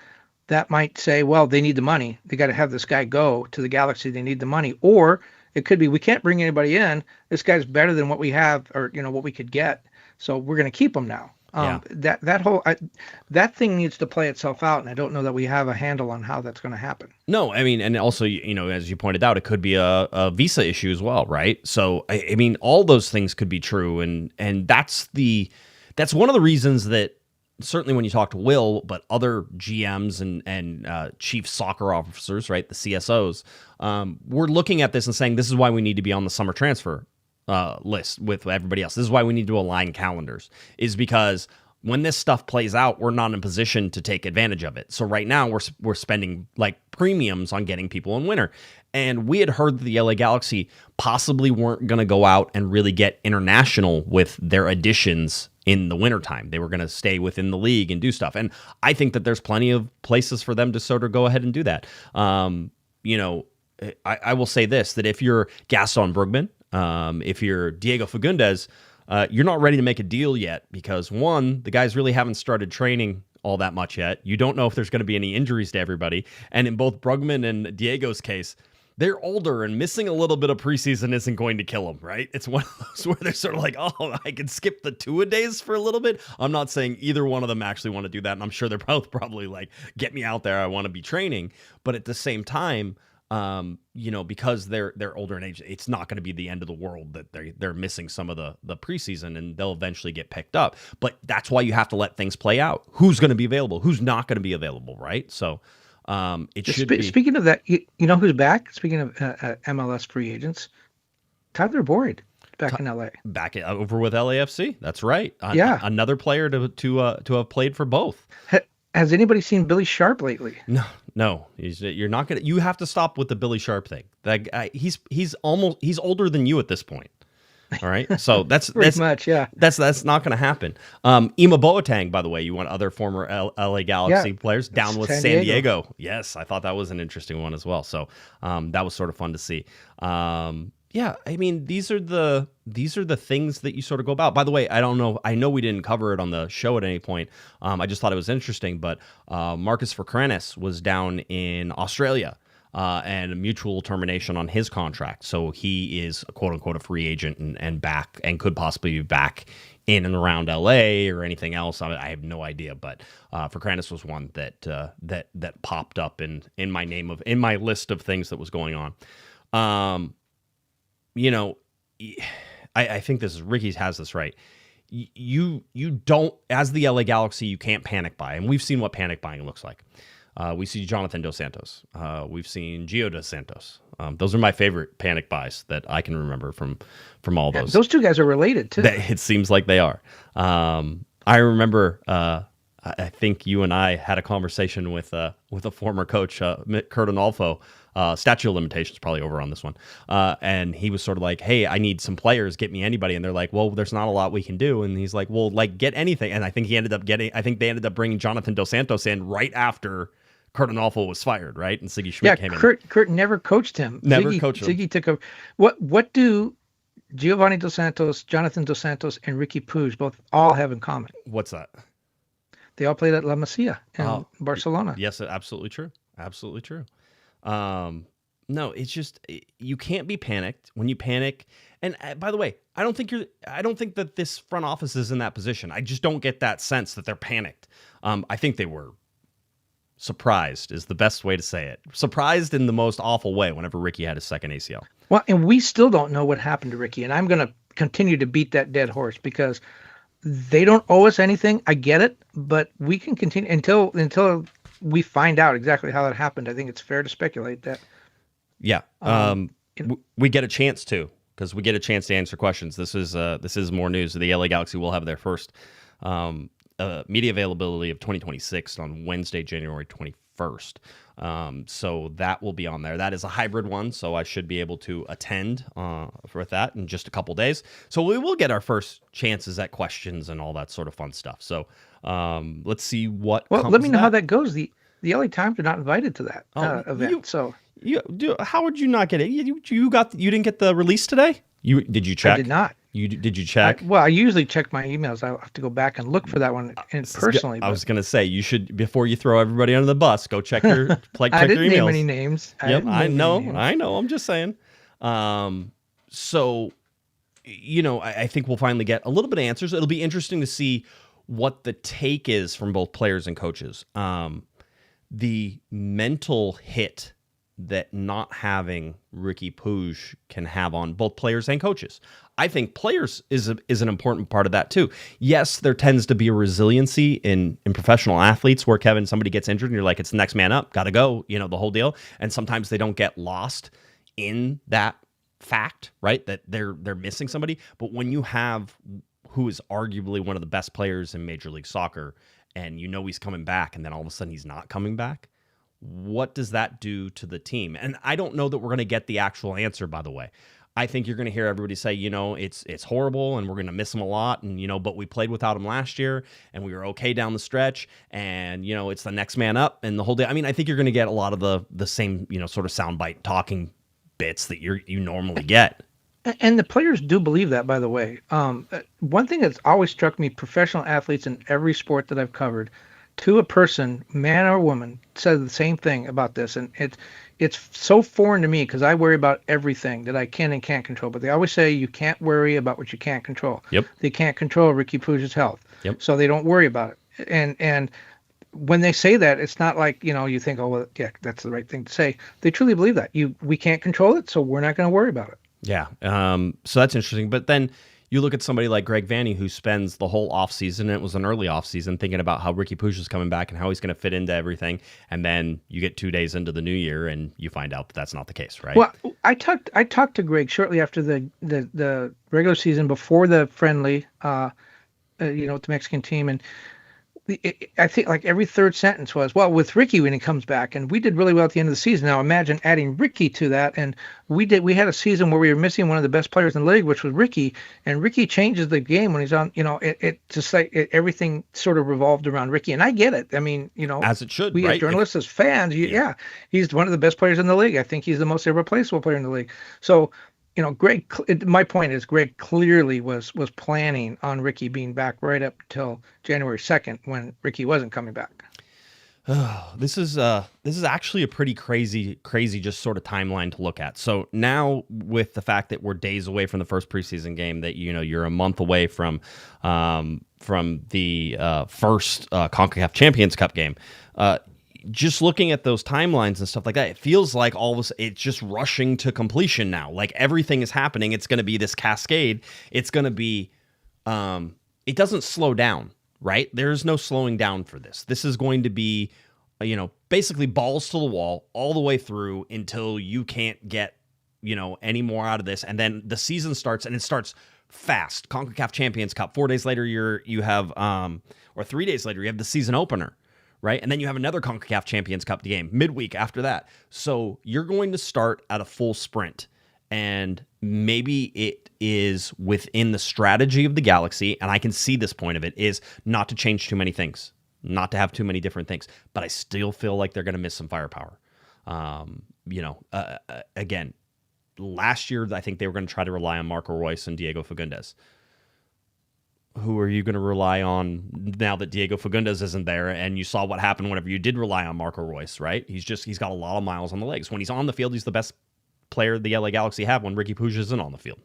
That might say, well, they need the money. They got to have this guy go to the Galaxy. They need the money. Or it could be, we can't bring anybody in. This guy's better than what we have, or what we could get. So we're going to keep him now. That thing needs to play itself out, and I don't know that we have a handle on how that's going to happen. No, I mean, and also, as you pointed out, it could be a visa issue as well, right? So, I mean, all those things could be true, and that's one of the reasons that certainly when you talk to Will, but other GMs and chief soccer officers, right, the CSOs, we're looking at this and saying this is why we need to be on the summer transfer list with everybody else. This is why we need to align calendars, is because when this stuff plays out, we're not in a position to take advantage of it. So right now we're spending like premiums on getting people in winter. And we had heard that the LA Galaxy possibly weren't going to go out and really get international with their additions in the wintertime. They were going to stay within the league and do stuff. And I think that there's plenty of places for them to sort of go ahead and do that. I will say this, that if you're Gaston Brugman, if you're Diego Fagundes, you're not ready to make a deal yet because, one, the guys really haven't started training all that much yet. You don't know if there's going to be any injuries to everybody. And in both Brugman and Diego's case, they're older, and missing a little bit of preseason isn't going to kill them, right? It's one of those where they're sort of like, oh, I can skip the two-a-days for a little bit. I'm not saying either one of them actually want to do that, and I'm sure they're both probably like, get me out there, I want to be training. But at the same time, because they're older in age, it's not going to be the end of the world that they're missing some of the preseason, and they'll eventually get picked up. But that's why you have to let things play out. Who's going to be available? Who's not going to be available, right? So it should be. Speaking of that, you know who's back? Speaking of MLS free agents, Tyler Boyd back in LA. Back over with LAFC. That's right. Yeah, another player to have played for both. Has anybody seen Billy Sharp lately? No. You're not gonna. You have to stop with the Billy Sharp thing. That guy, he's older than you at this point. All right, so that's much, yeah. That's not going to happen. Ima Boateng, by the way, you want other former LA Galaxy players down with San Diego. Yes, I thought that was an interesting one as well. So that was sort of fun to see. Yeah, I mean, these are the things that you sort of go about. By the way, I don't know. I know we didn't cover it on the show at any point. I just thought it was interesting. But Marcus Vercranis was down in Australia and a mutual termination on his contract. So he is, quote unquote, a free agent and back, and could possibly be back in and around LA or anything else. I have no idea. But Vercranis was one that popped up in my list of things that was going on. I think Ricky has this right. You don't, as the LA Galaxy, you can't panic buy. And we've seen what panic buying looks like. We see Jonathan Dos Santos. We've seen Gio Dos Santos. Those are my favorite panic buys that I can remember from all those. Those two guys are related too. It seems like they are. I remember, I think you and I had a conversation with a former coach, Kurt Onalfo. Statute of limitations probably over on this one. And he was sort of like, hey, I need some players, get me anybody. And they're like, well, there's not a lot we can do. And he's like, well, like, get anything. And I think they ended up bringing Jonathan Dos Santos in right after Kurt Onalfo was fired, right? And Siggy Schmidt came in. Kurt never coached him. Siggy took over. What do Giovanni Dos Santos, Jonathan Dos Santos, and Ricky Puig all have in common? What's that? They all played at La Masia in Barcelona. Yes, absolutely true. Absolutely true. No, it's just, you can't be panicked. When you panic, and by the way, I don't think that this front office is in that position. I just don't get that sense that they're panicked. I think they were surprised is the best way to say it. Surprised in the most awful way whenever Ricky had his second ACL. Well, and we still don't know what happened to Ricky, and I'm going to continue to beat that dead horse because they don't owe us anything. I get it, but we can continue until we find out exactly how that happened, I think it's fair to speculate that. Yeah. We get a chance to, because we get a chance to answer questions. This is more news. The LA Galaxy will have their first media availability of 2026 on Wednesday, January 21st. So that will be on there. That is a hybrid one, so I should be able to attend for that in just a couple days. So we will get our first chances at questions and all that sort of fun stuff. So let's see what. Well, comes let me know of how that. that goes. The LA Times are not invited to that event. How would you not get it? You didn't get the release today? Did you check? I did not. Did you check? I usually check my emails. I'll have to go back and look for that one personally. I was going to say, you should, before you throw everybody under the bus, go check your check your emails. I didn't name any names. Yep, I know. I'm just saying. So, I think we'll finally get a little bit of answers. It'll be interesting to see what the take is from both players and coaches. The mental hit that not having Ricky Puig can have on both players and coaches. I think players is an important part of that too. Yes, there tends to be a resiliency in professional athletes where, Kevin, somebody gets injured and you're like, it's the next man up, got to go, the whole deal. And sometimes they don't get lost in that fact, right? That they're missing somebody. But when you have who is arguably one of the best players in Major League Soccer and he's coming back and then all of a sudden he's not coming back, what does that do to the team? And I don't know that we're going to get the actual answer, by the way. I think you're going to hear everybody say, it's horrible and we're going to miss him a lot. And, but we played without him last year and we were okay down the stretch and, it's the next man up and the whole day. I mean, I think you're going to get a lot of the same, sort of soundbite talking bits that you normally get. And the players do believe that, by the way. One thing that's always struck me, professional athletes in every sport that I've covered, to a person, man or woman, said the same thing about this. And it's so foreign to me because I worry about everything that I can and can't control. But they always say you can't worry about what you can't control. Yep. They can't control Ricky Puig's health. Yep. So they don't worry about it. And when they say that, it's not like, you think, oh, well, yeah, that's the right thing to say. They truly believe that. We can't control it, so we're not going to worry about it. Yeah. So that's interesting. But then you look at somebody like Greg Vanney, who spends the whole offseason, and it was an early offseason, thinking about how Ricky Puig is coming back and how he's going to fit into everything. And then you get 2 days into the new year and you find out that that's not the case, right? Well, I talked to Greg shortly after the regular season, before the friendly, with the Mexican team. And I think like every third sentence was, well, with Ricky when he comes back, and we did really well at the end of the season. Now imagine adding Ricky to that, and we had a season where we were missing one of the best players in the league, which was Ricky, and Ricky changes the game when he's on. It just like everything sort of revolved around Ricky, and I get it. I mean, as it should. We right? as journalists, as fans, he's one of the best players in the league. I think he's the most irreplaceable player in the league. So. Greg. My point is, Greg clearly was planning on Ricky being back right up until January 2nd, when Ricky wasn't coming back. This is actually a pretty crazy just sort of timeline to look at. So now, with the fact that we're days away from the first preseason game, that you're a month away from the first CONCACAF Champions Cup game. Just looking at those timelines and stuff like that, it feels like it's just rushing to completion now. Like everything is happening. It's going to be this cascade. It's going to be, it doesn't slow down, right? There's no slowing down for this. This is going to be, basically balls to the wall all the way through until you can't get, any more out of this. And then the season starts, and it starts fast. CONCACAF Champions Cup. 4 days later, you have, or 3 days later, you have the season opener. Right? And then you have another CONCACAF Champions Cup game midweek after that. So you're going to start at a full sprint. And maybe it is within the strategy of the Galaxy, and I can see this point of it, is not to change too many things, not to have too many different things. But I still feel like they're going to miss some firepower. Again, last year, I think they were going to try to rely on Marco Reus and Diego Fagundes. Who are you going to rely on now that Diego Fagundes isn't there? And you saw what happened whenever you did rely on Marco Reus, right? He's got a lot of miles on the legs. When he's on the field, he's the best player the LA Galaxy have when Ricky Puig isn't on the field.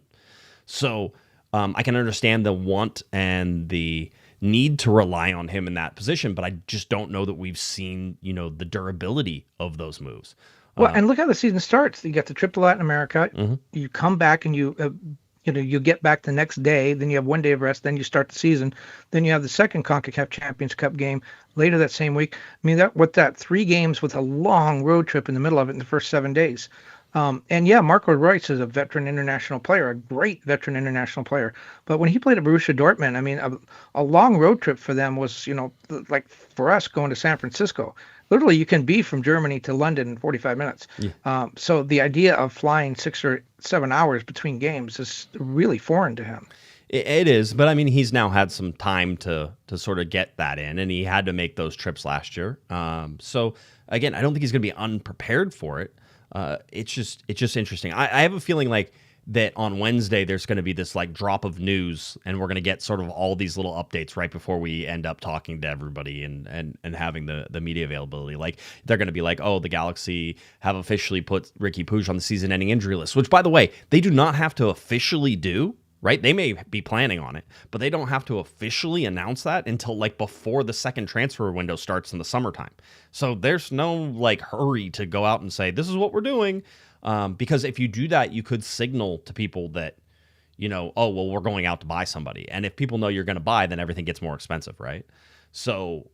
So I can understand the want and the need to rely on him in that position, but I just don't know that we've seen, the durability of those moves. Well, and look how the season starts. You got the trip to Latin America. Mm-hmm. You come back and you you get back the next day, then you have 1 day of rest, then you start the season, then you have the second CONCACAF Champions Cup game later that same week. I mean, that 3 games with a long road trip in the middle of it in the first 7 days. And yeah, Marco Reus is a veteran international player, a great veteran international player. But when he played at Borussia Dortmund, I mean, a long road trip for them was, like for us going to San Francisco. Literally, you can be from Germany to London in 45 minutes. Yeah. So the idea of flying 6 or 7 hours between games is really foreign to him. It is, but I mean, he's now had some time to sort of get that in, and he had to make those trips last year. So again, I don't think he's going to be unprepared for it. It's just interesting. I have a feeling like that on Wednesday there's going to be this like drop of news, and we're going to get sort of all these little updates right before we end up talking to everybody and having the media availability. Like they're going to be like, oh, the Galaxy have officially put Riqui Puig on the season-ending injury list, which by the way they do not have to officially do. Right? They may be planning on it, but they don't have to officially announce that until like before the second transfer window starts in the summertime. So there's no like hurry to go out and say, this is what we're doing. Because if you do that, you could signal to people that, oh, well, we're going out to buy somebody. And if people know you're going to buy, then everything gets more expensive, right? So...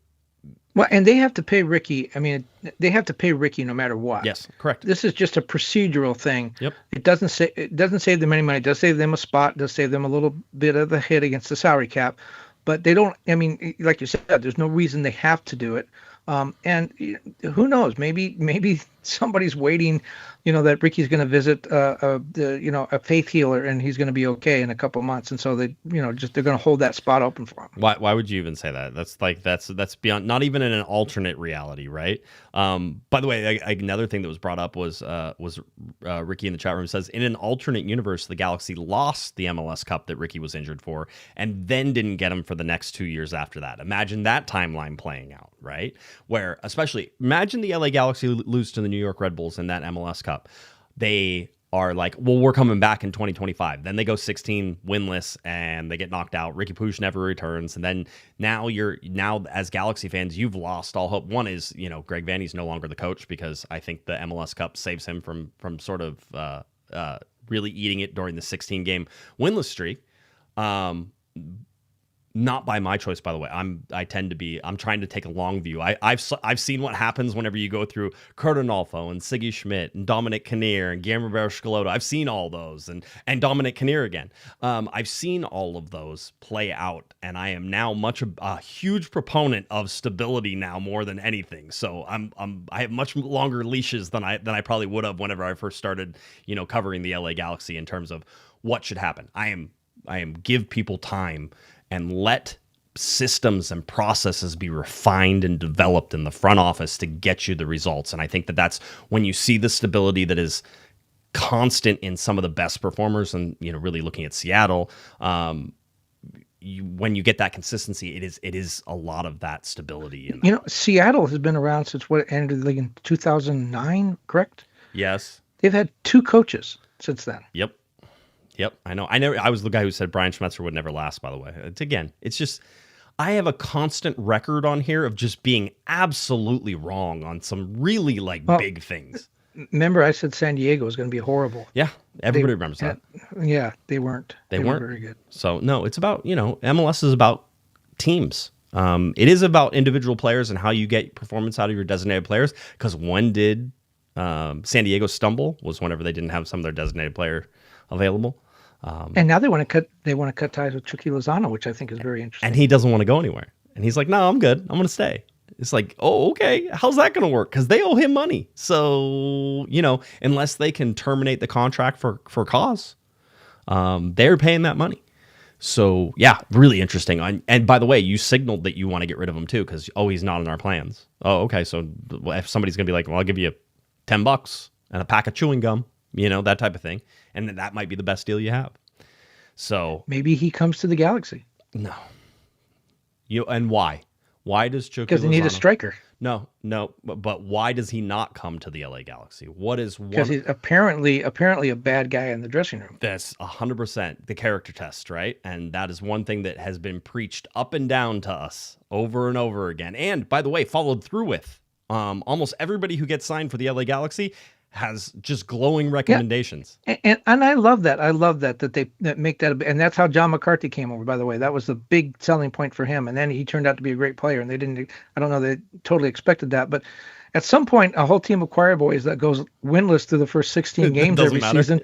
Well, and they have to pay Riqui. I mean, they have to pay Riqui no matter what. Yes, correct. This is just a procedural thing. Yep. It doesn't save them any money. It does save them a spot. It does save them a little bit of the hit against the salary cap. But they don't. I mean, like you said, there's no reason they have to do it. And who knows? Maybe somebody's waiting, that Ricky's going to visit a faith healer and he's going to be okay in a couple of months, and so they're going to hold that spot open for him. Why would you even say that? That's beyond, not even in an alternate reality, right? By the way, another thing that was brought up was Ricky in the chat room says, in an alternate universe, the Galaxy lost the MLS Cup that Ricky was injured for, and then didn't get him for the next 2 years after that. Imagine that timeline playing out, right? Where, especially, imagine the LA Galaxy lose to the New York Red Bulls in that MLS Cup. They are like, well, we're coming back in 2025. Then they go 16 winless and they get knocked out. Riqui Puig never returns. And then now as Galaxy fans, you've lost all hope. One is, Greg Vanney's no longer the coach, because I think the MLS Cup saves him from sort of really eating it during the 16-game winless streak. Not by my choice, by the way. I'm trying to take a long view. I've seen what happens whenever you go through Kurt Arnolfo and Siggy Schmidt and Dominic Kinnear and Guillermo Barros-Schelotto. I've seen all those, and Dominic Kinnear again. I've seen all of those play out, and I am now a huge proponent of stability now more than anything. So I have much longer leashes than I probably would have whenever I first started, covering the LA Galaxy in terms of what should happen. I am give people time and let systems and processes be refined and developed in the front office to get you the results. And I think that's when you see the stability that is constant in some of the best performers, and really looking at Seattle, when you get that consistency, it is a lot of that stability. Seattle has been around since it ended the league in 2009, correct? Yes. They've had 2 coaches since then. Yep, I know. I was the guy who said Brian Schmetzer would never last, by the way. It's just, I have a constant record on here of just being absolutely wrong on some really big things. Remember, I said San Diego was going to be horrible. Yeah, everybody remembers that. Yeah, they weren't. They weren't very good. So, no, it's about, MLS is about teams. It is about individual players and how you get performance out of your designated players, because when did San Diego stumble was whenever they didn't have some of their designated player available. And now they want to cut ties with Chucky Lozano, which I think is very interesting. And he doesn't want to go anywhere. And he's like, no, I'm good. I'm going to stay. It's like, oh, okay. How's that going to work? Because they owe him money. So, unless they can terminate the contract for cause, they're paying that money. So, yeah, really interesting. And by the way, you signaled that you want to get rid of him too, because, he's not in our plans. Oh, okay. So if somebody's going to be like, well, I'll give you $10 and a pack of chewing gum, that type of thing. And that might be the best deal you have. So maybe he comes to the Galaxy. No. And why? Why does Chucky? Because they need a striker. No. But why does he not come to the LA Galaxy? Because he's apparently a bad guy in the dressing room. That's 100% the character test, right? And that is one thing that has been preached up and down to us over and over again. And by the way, followed through with. Almost everybody who gets signed for the LA Galaxy has just glowing recommendations. And I love that. I love that they make that, and that's how John McCarthy came over. By the way, that was the big selling point for him. And then he turned out to be a great player. And they didn't. I don't know. They totally expected that, but at some point, a whole team of choir boys that goes winless through the first 16 games every season.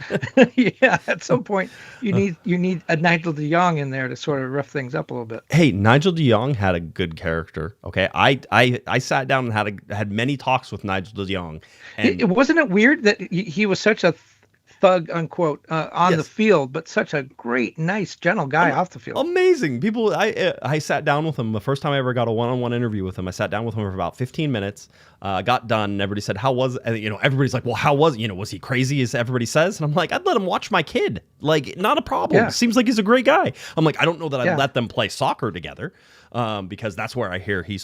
Yeah, at some point, you need a Nigel de Jong in there to sort of rough things up a little bit. Hey, Nigel de Jong had a good character. Okay, I sat down and had many talks with Nigel de Jong. And wasn't it weird that he was such a thug, unquote, on the field, but such a great, nice, gentle guy off the field. Amazing. People, I sat down with him. The first time I ever got a one-on-one interview with him, I sat down with him for about 15 minutes, got done, and everybody said, how was it? And, everybody's like, well, how was it? Was he crazy, as everybody says? And I'm like, I'd let him watch my kid. Like, not a problem. Yeah. Seems like he's a great guy. I'm like, I don't know that I'd let them play soccer together, because that's where I hear he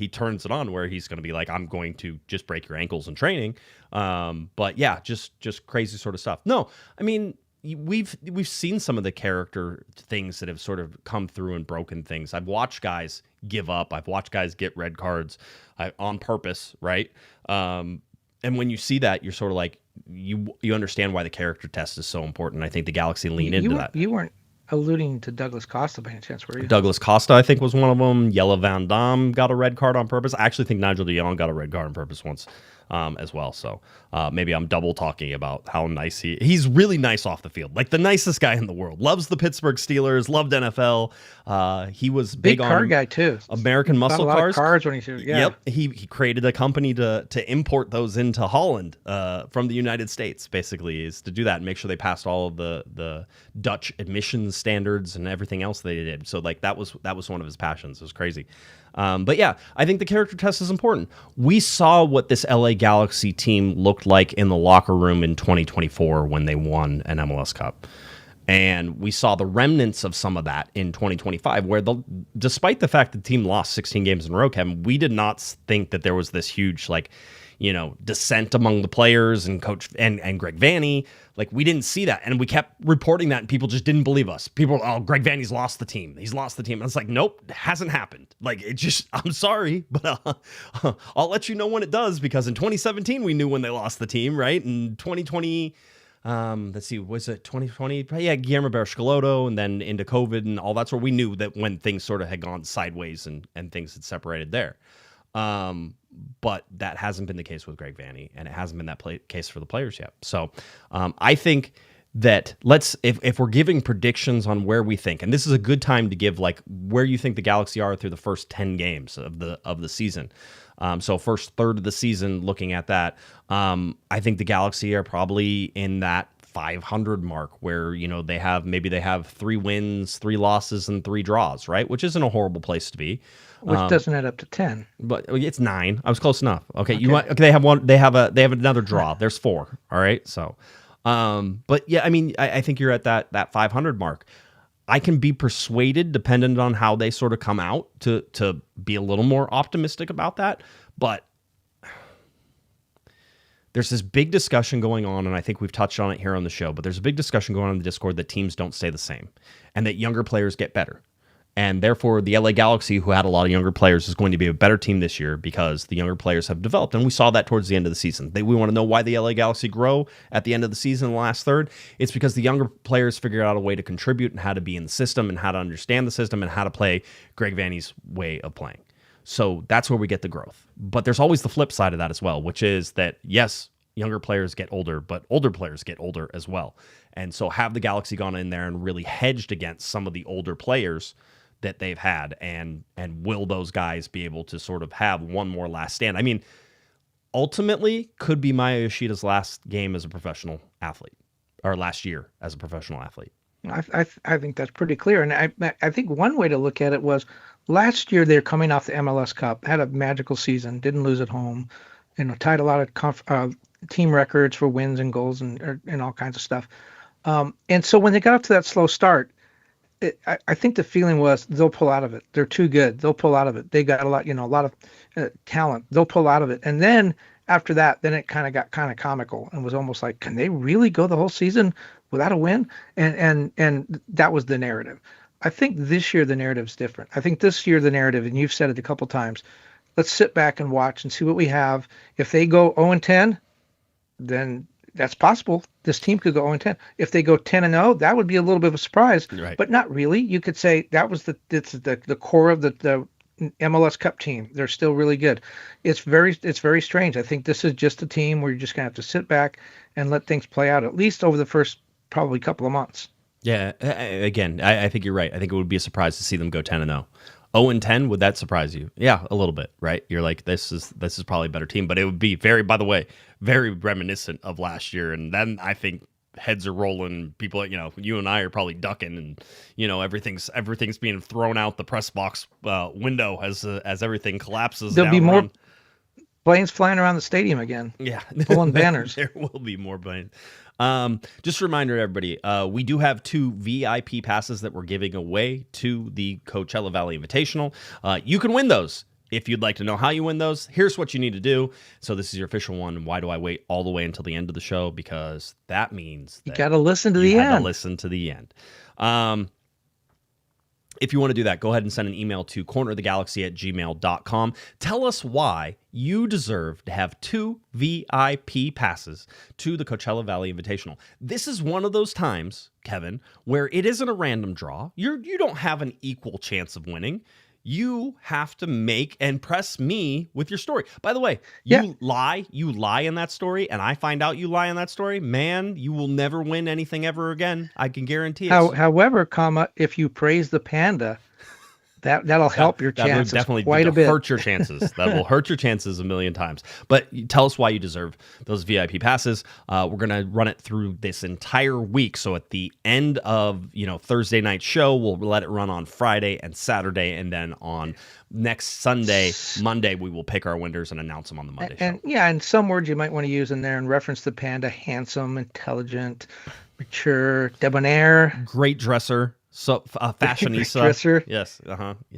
turns it on, where he's going to be like, I'm going to just break your ankles in training. But yeah, just crazy sort of stuff. No, I mean, we've seen some of the character things that have sort of come through and broken things. I've watched guys give up. I've watched guys get red cards on purpose, right? And when you see that, you're sort of like, you understand why the character test is so important. I think the Galaxy lean into that. You weren't alluding to Douglas Costa by any chance, were you? Douglas Costa, I think, was one of them. Yella Van Dam got a red card on purpose. I actually think Nigel de Jong got a red card on purpose once. As well. So maybe I'm double talking about how nice he's really nice off the field. Like the nicest guy in the world. Loves the Pittsburgh Steelers, loved NFL. He was big on car guy too. American muscle cars. Of cars when he should, yeah. Yep. He created a company to import those into Holland from the United States, basically, is to do that and make sure they passed all of the Dutch admissions standards and everything else they did. So like that was one of his passions. It was crazy. But yeah, I think the character test is important. We saw what this LA Galaxy team looked like in the locker room in 2024 when they won an MLS Cup. And we saw the remnants of some of that in 2025, where despite the fact that the team lost 16 games in a row, Kevin, we did not think that there was this huge, dissent among the players and coach and Greg Vanney. Like, we didn't see that. And we kept reporting that, and people just didn't believe us. People were, Greg Vanney's lost the team. He's lost the team. And it's like, nope, it hasn't happened. Like, it just, I'm sorry, but I'll let you know when it does, because in 2017, we knew when they lost the team, right? In 2020, let's see, was it 2020? Yeah, Guillermo Barros-Schelotto, and then into COVID and all that sort. We knew that when things sort of had gone sideways and things had separated there. But that hasn't been the case with Greg Vanney, and it hasn't been that case for the players yet. So I think that if we're giving predictions on where we think, and this is a good time to give like where you think the Galaxy are through the first 10 games of the season. So first third of the season, looking at that, I think the Galaxy are probably in that 500 mark, where they have 3 wins, 3 losses, and 3 draws, right? Which isn't a horrible place to be. Which doesn't add up to 10. But it's 9. I was close enough. Okay. They have one. They have another draw. There's 4. All right. So, but yeah, I mean, I think you're at that 500 mark. I can be persuaded, dependent on how they sort of come out, to be a little more optimistic about that. But there's this big discussion going on, and I think we've touched on it here on the show, but there's a big discussion going on in the Discord that teams don't stay the same and that younger players get better. And therefore, the LA Galaxy, who had a lot of younger players, is going to be a better team this year because the younger players have developed. And we saw that towards the end of the season. We want to know why the LA Galaxy grow at the end of the season, the last third. It's because the younger players figured out a way to contribute and how to be in the system and how to understand the system and how to play Greg Vanney's way of playing. So that's where we get the growth. But there's always the flip side of that as well, which is that, yes, younger players get older, but older players get older as well. And so have the Galaxy gone in there and really hedged against some of the older players that they've had, and will those guys be able to sort of have one more last stand? I mean, ultimately, could be Maya Yoshida's last game as a professional athlete, or last year as a professional athlete. I think that's pretty clear. And I think one way to look at it was last year they're coming off the MLS Cup, had a magical season, didn't lose at home, tied a lot of team records for wins and goals and all kinds of stuff. And so when they got up to that slow start, I think the feeling was they'll pull out of it. They're too good. They'll pull out of it. They got a lot of talent. They'll pull out of it. And then after that, then it kind of got kind of comical and was almost like, can they really go the whole season without a win? And that was the narrative. I think this year the narrative's different. I think this year the narrative, and you've said it a couple times, let's sit back and watch and see what we have. If they go 0-10, then that's possible. This team could go 0-10. If they go 10-0, that would be a little bit of a surprise, Right. but not really. You could say that was the core of the MLS Cup team. They're still really good. It's very strange. I think this is just a team where you're just gonna have to sit back and let things play out, at least over the first probably couple of months. Yeah, again, I think you're right. I think it would be a surprise to see them go 10-0. 0-10, would that surprise you? Yeah, a little bit, right? You're like, this is probably a better team, but it would be by the way, very reminiscent of last year. And then I think heads are rolling. People, you and I are probably ducking, and everything's being thrown out the press box window as everything collapses. There'll be down more around. planes flying around the stadium again. Yeah, pulling banners. There will be more planes. Just a reminder to everybody, we do have 2 VIP passes that we're giving away to the Coachella Valley Invitational. You can win those. If you'd like to know how you win those, here's what you need to do. So this is your official one. Why do I wait all the way until the end of the show? Because that means that You got to listen to the you had to end. listen to the end. If you want to do that, go ahead and send an email to cornerofthegalaxy@gmail.com. Tell us why you deserve to have 2 VIP passes to the Coachella Valley Invitational. This is one of those times, Kevin, where it isn't a random draw. You don't have an equal chance of winning. You have to make and press me with your story. By the way, you lie in that story, and I find out you lie in that story, man, you will never win anything ever again. I can guarantee it. However, if you praise the Panda, that'll help your That will chances definitely quite a bit. hurt your chances. That will hurt your chances a million times. But tell us why you deserve those VIP passes. We're going to run it through this entire week. So at the end of Thursday night show, we'll let it run on Friday and Saturday, and then on next Sunday, Monday, we will pick our winners and announce them on the Monday show. And some words you might want to use in there in reference to Panda: handsome, intelligent, mature, debonair, Great dresser. So fashionista. dresser. Yes.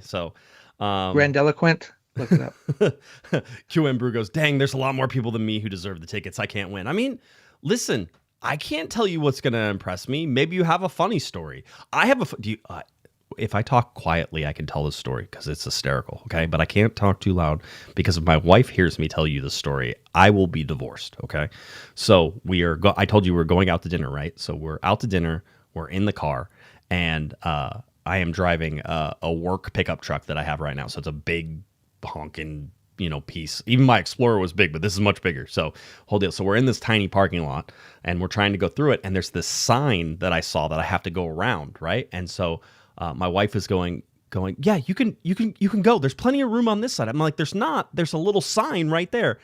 So grandiloquent. Look it up. QM Brew goes, dang, there's a lot more people than me who deserve the tickets. I can't win. I mean, listen, I can't tell you what's going to impress me. Maybe you have a funny story. I have if I talk quietly, I can tell this story because it's hysterical, okay? But I can't talk too loud because if my wife hears me tell you the story, I will be divorced, okay? So I told you we're going out to dinner, right? So we're out to dinner. We're in the car. And I am driving a work pickup truck that I have right now. So it's a big honking, piece. Even my Explorer was big, but this is much bigger. So whole deal. So we're in this tiny parking lot and we're trying to go through it. And there's this sign that I saw that I have to go around, right? And so my wife is going, yeah, you can go. There's plenty of room on this side. I'm like, there's not. There's a little sign right there.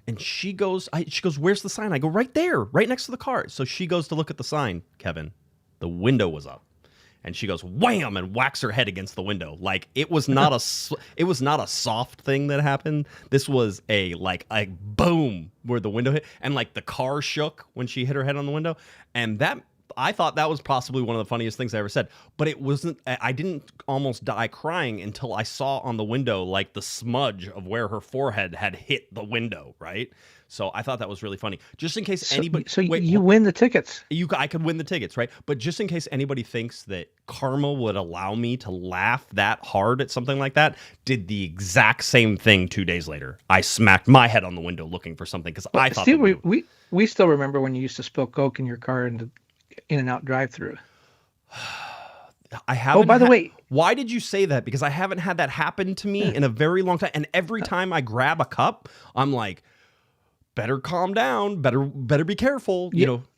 And she goes, where's the sign? I go, right there, right next to the car. So she goes to look at the sign, Kevin. The window was up. And she goes wham and whacks her head against the window. Like it was not a soft thing that happened. This was a boom where the window hit, and like the car shook when she hit her head on the window. And that I thought that was possibly one of the funniest things I ever said. But it wasn't. I didn't almost die crying until I saw on the window like the smudge of where her forehead had hit the window. Right. So I thought that was really funny. Just in case anybody... So you win the tickets. I could win the tickets, right? But just in case anybody thinks that karma would allow me to laugh that hard at something like that, did the exact same thing 2 days later. I smacked my head on the window looking for something because I thought... See, we still remember when you used to spill Coke in your car in the In-N-Out drive-thru. I haven't. Oh, by the way... Why did you say that? Because I haven't had that happen to me in a very long time. And every time I grab a cup, I'm like... better calm down, better be careful,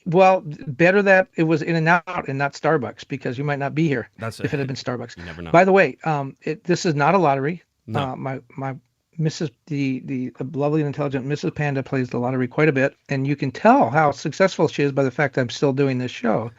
Well, better that it was In-N-Out and not Starbucks, because you might not be here if it had been Starbucks. You never know. By the way, this is not a lottery. No. My Mrs. the lovely and intelligent Mrs. Panda plays the lottery quite a bit, and you can tell how successful she is by the fact that I'm still doing this show.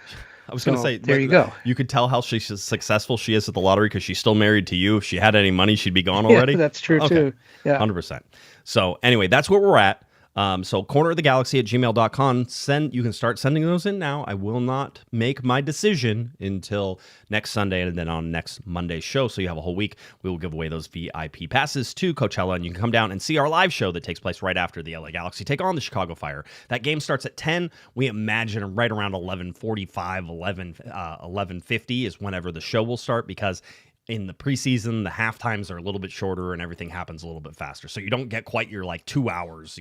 I was going to say, there you go. You could tell how successful she is at the lottery because she's still married to you. If she had any money, she'd be gone already. Yeah, that's true too. Yeah, 100%. So anyway, that's where we're at. So cornerofthegalaxy@gmail.com. You can start sending those in now. I will not make my decision until next Sunday and then on next Monday's show. So you have a whole week. We will give away those VIP passes to Coachella, and you can come down and see our live show that takes place right after the LA Galaxy take on the Chicago Fire. That game starts at 10. We imagine right around 11:45, 11:50 is whenever the show will start, because in the preseason, the half times are a little bit shorter and everything happens a little bit faster. So you don't get quite your 2 hours,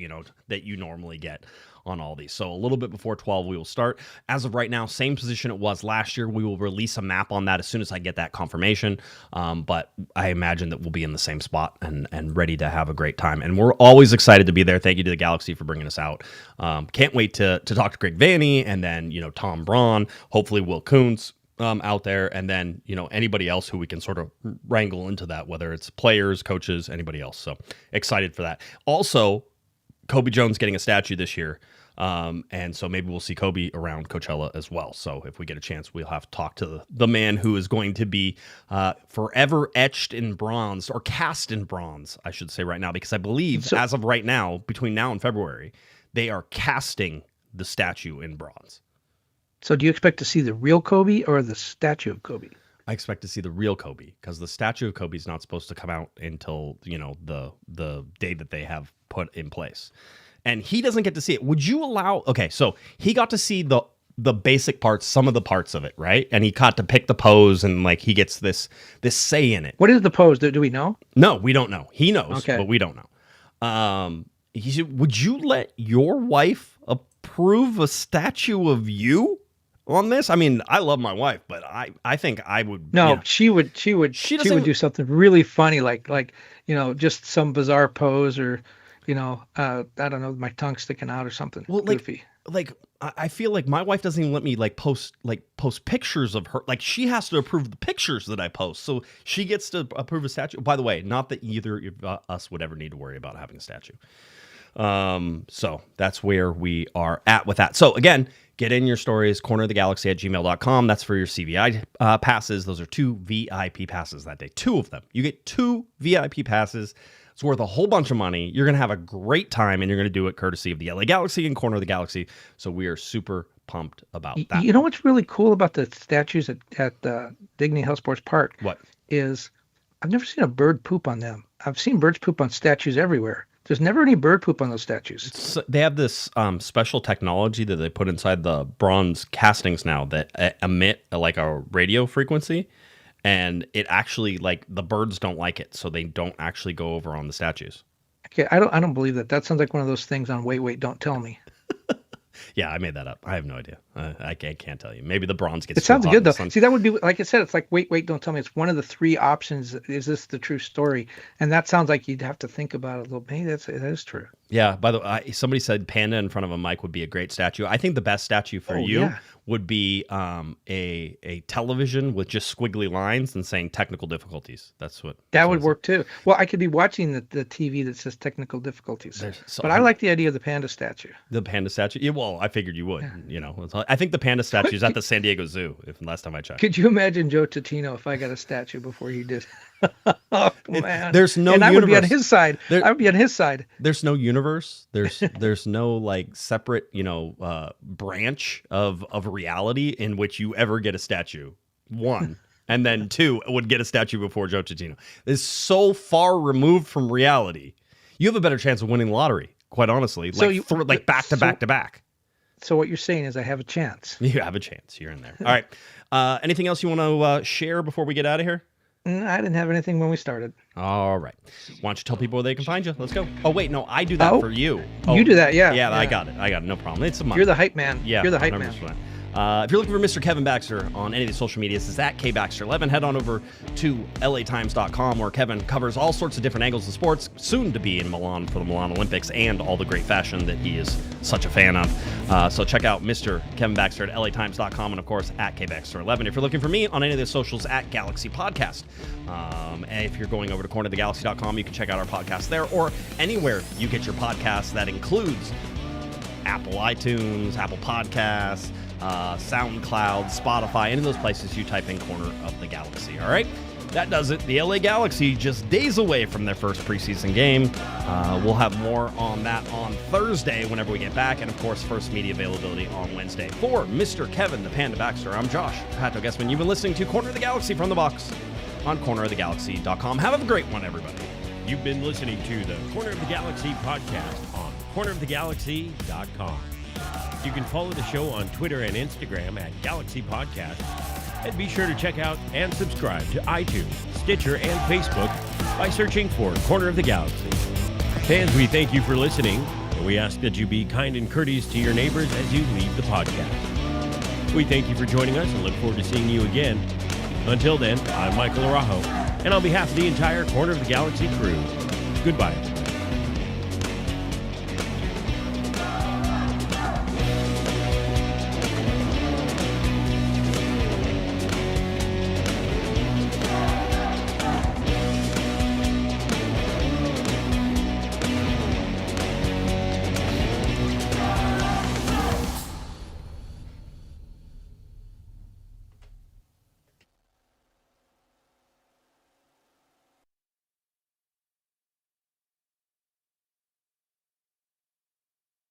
that you normally get on all these. So a little bit before 12, we will start. As of right now, same position it was last year. We will release a map on that as soon as I get that confirmation. But I imagine that we'll be in the same spot and ready to have a great time. And we're always excited to be there. Thank you to the Galaxy for bringing us out. Can't wait to talk to Greg Vanny and then, Tom Braun, hopefully Will Kuntz out there, and then, anybody else who we can sort of wrangle into that, whether it's players, coaches, anybody else. So excited for that. Also, Kobe Jones getting a statue this year. And so maybe we'll see Kobe around Coachella as well. So if we get a chance, we'll have to talk to the man who is going to be forever etched in bronze, or cast in bronze, I should say right now, because I believe as of right now, between now and February, they are casting the statue in bronze. So do you expect to see the real Kobe or the statue of Kobe? I expect to see the real Kobe, because the statue of Kobe is not supposed to come out until, the day that they have put in place. And he doesn't get to see it. Would you allow... Okay, so he got to see the basic parts, some of the parts of it, right? And he got to pick the pose, and he gets this say in it. What is the pose? Do we know? No, we don't know. He knows, okay, but we don't know. He said, would you let your wife approve a statue of you on this? I mean, I love my wife, but I think I would. No, she would do something really funny, like just some bizarre pose, or I don't know, my tongue sticking out or something. Well, goofy. I feel like my wife doesn't even let me post pictures of her. She has to approve the pictures that I post, so she gets to approve a statue. By the way, not that either of us would ever need to worry about having a statue. So that's where we are at with that. So again, get in your stories, cornerofthegalaxy@gmail.com. That's for your CVI passes. Those are 2 VIP passes that day. 2 of them. You get 2 VIP passes. It's worth a whole bunch of money. You're going to have a great time, and you're going to do it courtesy of the LA Galaxy and Corner of the Galaxy. So we are super pumped about that. You know what's really cool about the statues at Dignity Health Sports Park? What? Is I've never seen a bird poop on them. I've seen birds poop on statues everywhere. There's never any bird poop on those statues. They have this special technology that they put inside the bronze castings now that emit a radio frequency, and it actually the birds don't like it, so they don't actually go over on the statues. Okay, I don't believe that. That sounds like one of those things on Wait, Don't Tell Me. Yeah, I made that up. I have no idea. I can't tell you. Maybe the bronze gets. It sounds good though. See, that would be, like I said, it's like Wait, Don't Tell Me. It's one of the 3 options. Is this the true story? And that sounds like you'd have to think about it a little bit. Hey, that is true. Yeah. By the way, somebody said Panda in front of a mic would be a great statue. I think the best statue for you would be a television with just squiggly lines and saying technical difficulties. That would work too. Well, I could be watching the TV that says technical difficulties. But I like the idea of the panda statue. The panda statue? Yeah, well, I figured you would. Yeah. I think the panda statue is at the San Diego Zoo, last time I checked. Could you imagine Joe Totino if I got a statue before he did? Oh, man. There's no universe. I would be on his side. I would be on his side. There's no universe. There's no separate, branch of reality in which you ever get a statue. 1. And then 2 would get a statue before Joe Totino. It's so far removed from reality. You have a better chance of winning the lottery, quite honestly. Back to back to back. So what you're saying is I have a chance. You have a chance. You're in there. All right. Anything else you want to share before we get out of here? I didn't have anything when we started. All right. Why don't you tell people where they can find you? Let's go. Oh, wait. No, I do that for you. Oh, you do that, yeah. Yeah, I got it. No problem. It's a month. You're the hype man. Yeah, you're the hype 100%. man. If you're looking for Mr. Kevin Baxter on any of the social medias, it's at KBaxter11. Head on over to LATimes.com, where Kevin covers all sorts of different angles of sports, soon to be in Milan for the Milan Olympics and all the great fashion that he is such a fan of. So check out Mr. Kevin Baxter at LATimes.com, and of course at KBaxter11. If you're looking for me on any of the socials, at Galaxy Podcast. And if you're going over to cornerofthegalaxy.com, you can check out our podcast there, or anywhere you get your podcasts. That includes Apple iTunes, Apple Podcasts, SoundCloud, Spotify, any of those places you type in Corner of the Galaxy. All right, that does it. The LA Galaxy just days away from their first preseason game. We'll have more on that on Thursday whenever we get back, and of course, first media availability on Wednesday. For Mr. Kevin the Panda Baxter, I'm Josh Pato Guesman. You've been listening to Corner of the Galaxy from the box on cornerofthegalaxy.com. Have a great one, everybody. You've been listening to the Corner of the Galaxy podcast on cornerofthegalaxy.com. You can follow the show on Twitter and Instagram at Galaxy Podcast. And be sure to check out and subscribe to iTunes, Stitcher, and Facebook by searching for Corner of the Galaxy. Fans, we thank you for listening, and we ask that you be kind and courteous to your neighbors as you leave the podcast. We thank you for joining us and look forward to seeing you again. Until then, I'm Michael Araujo, and on behalf of the entire Corner of the Galaxy crew, goodbye.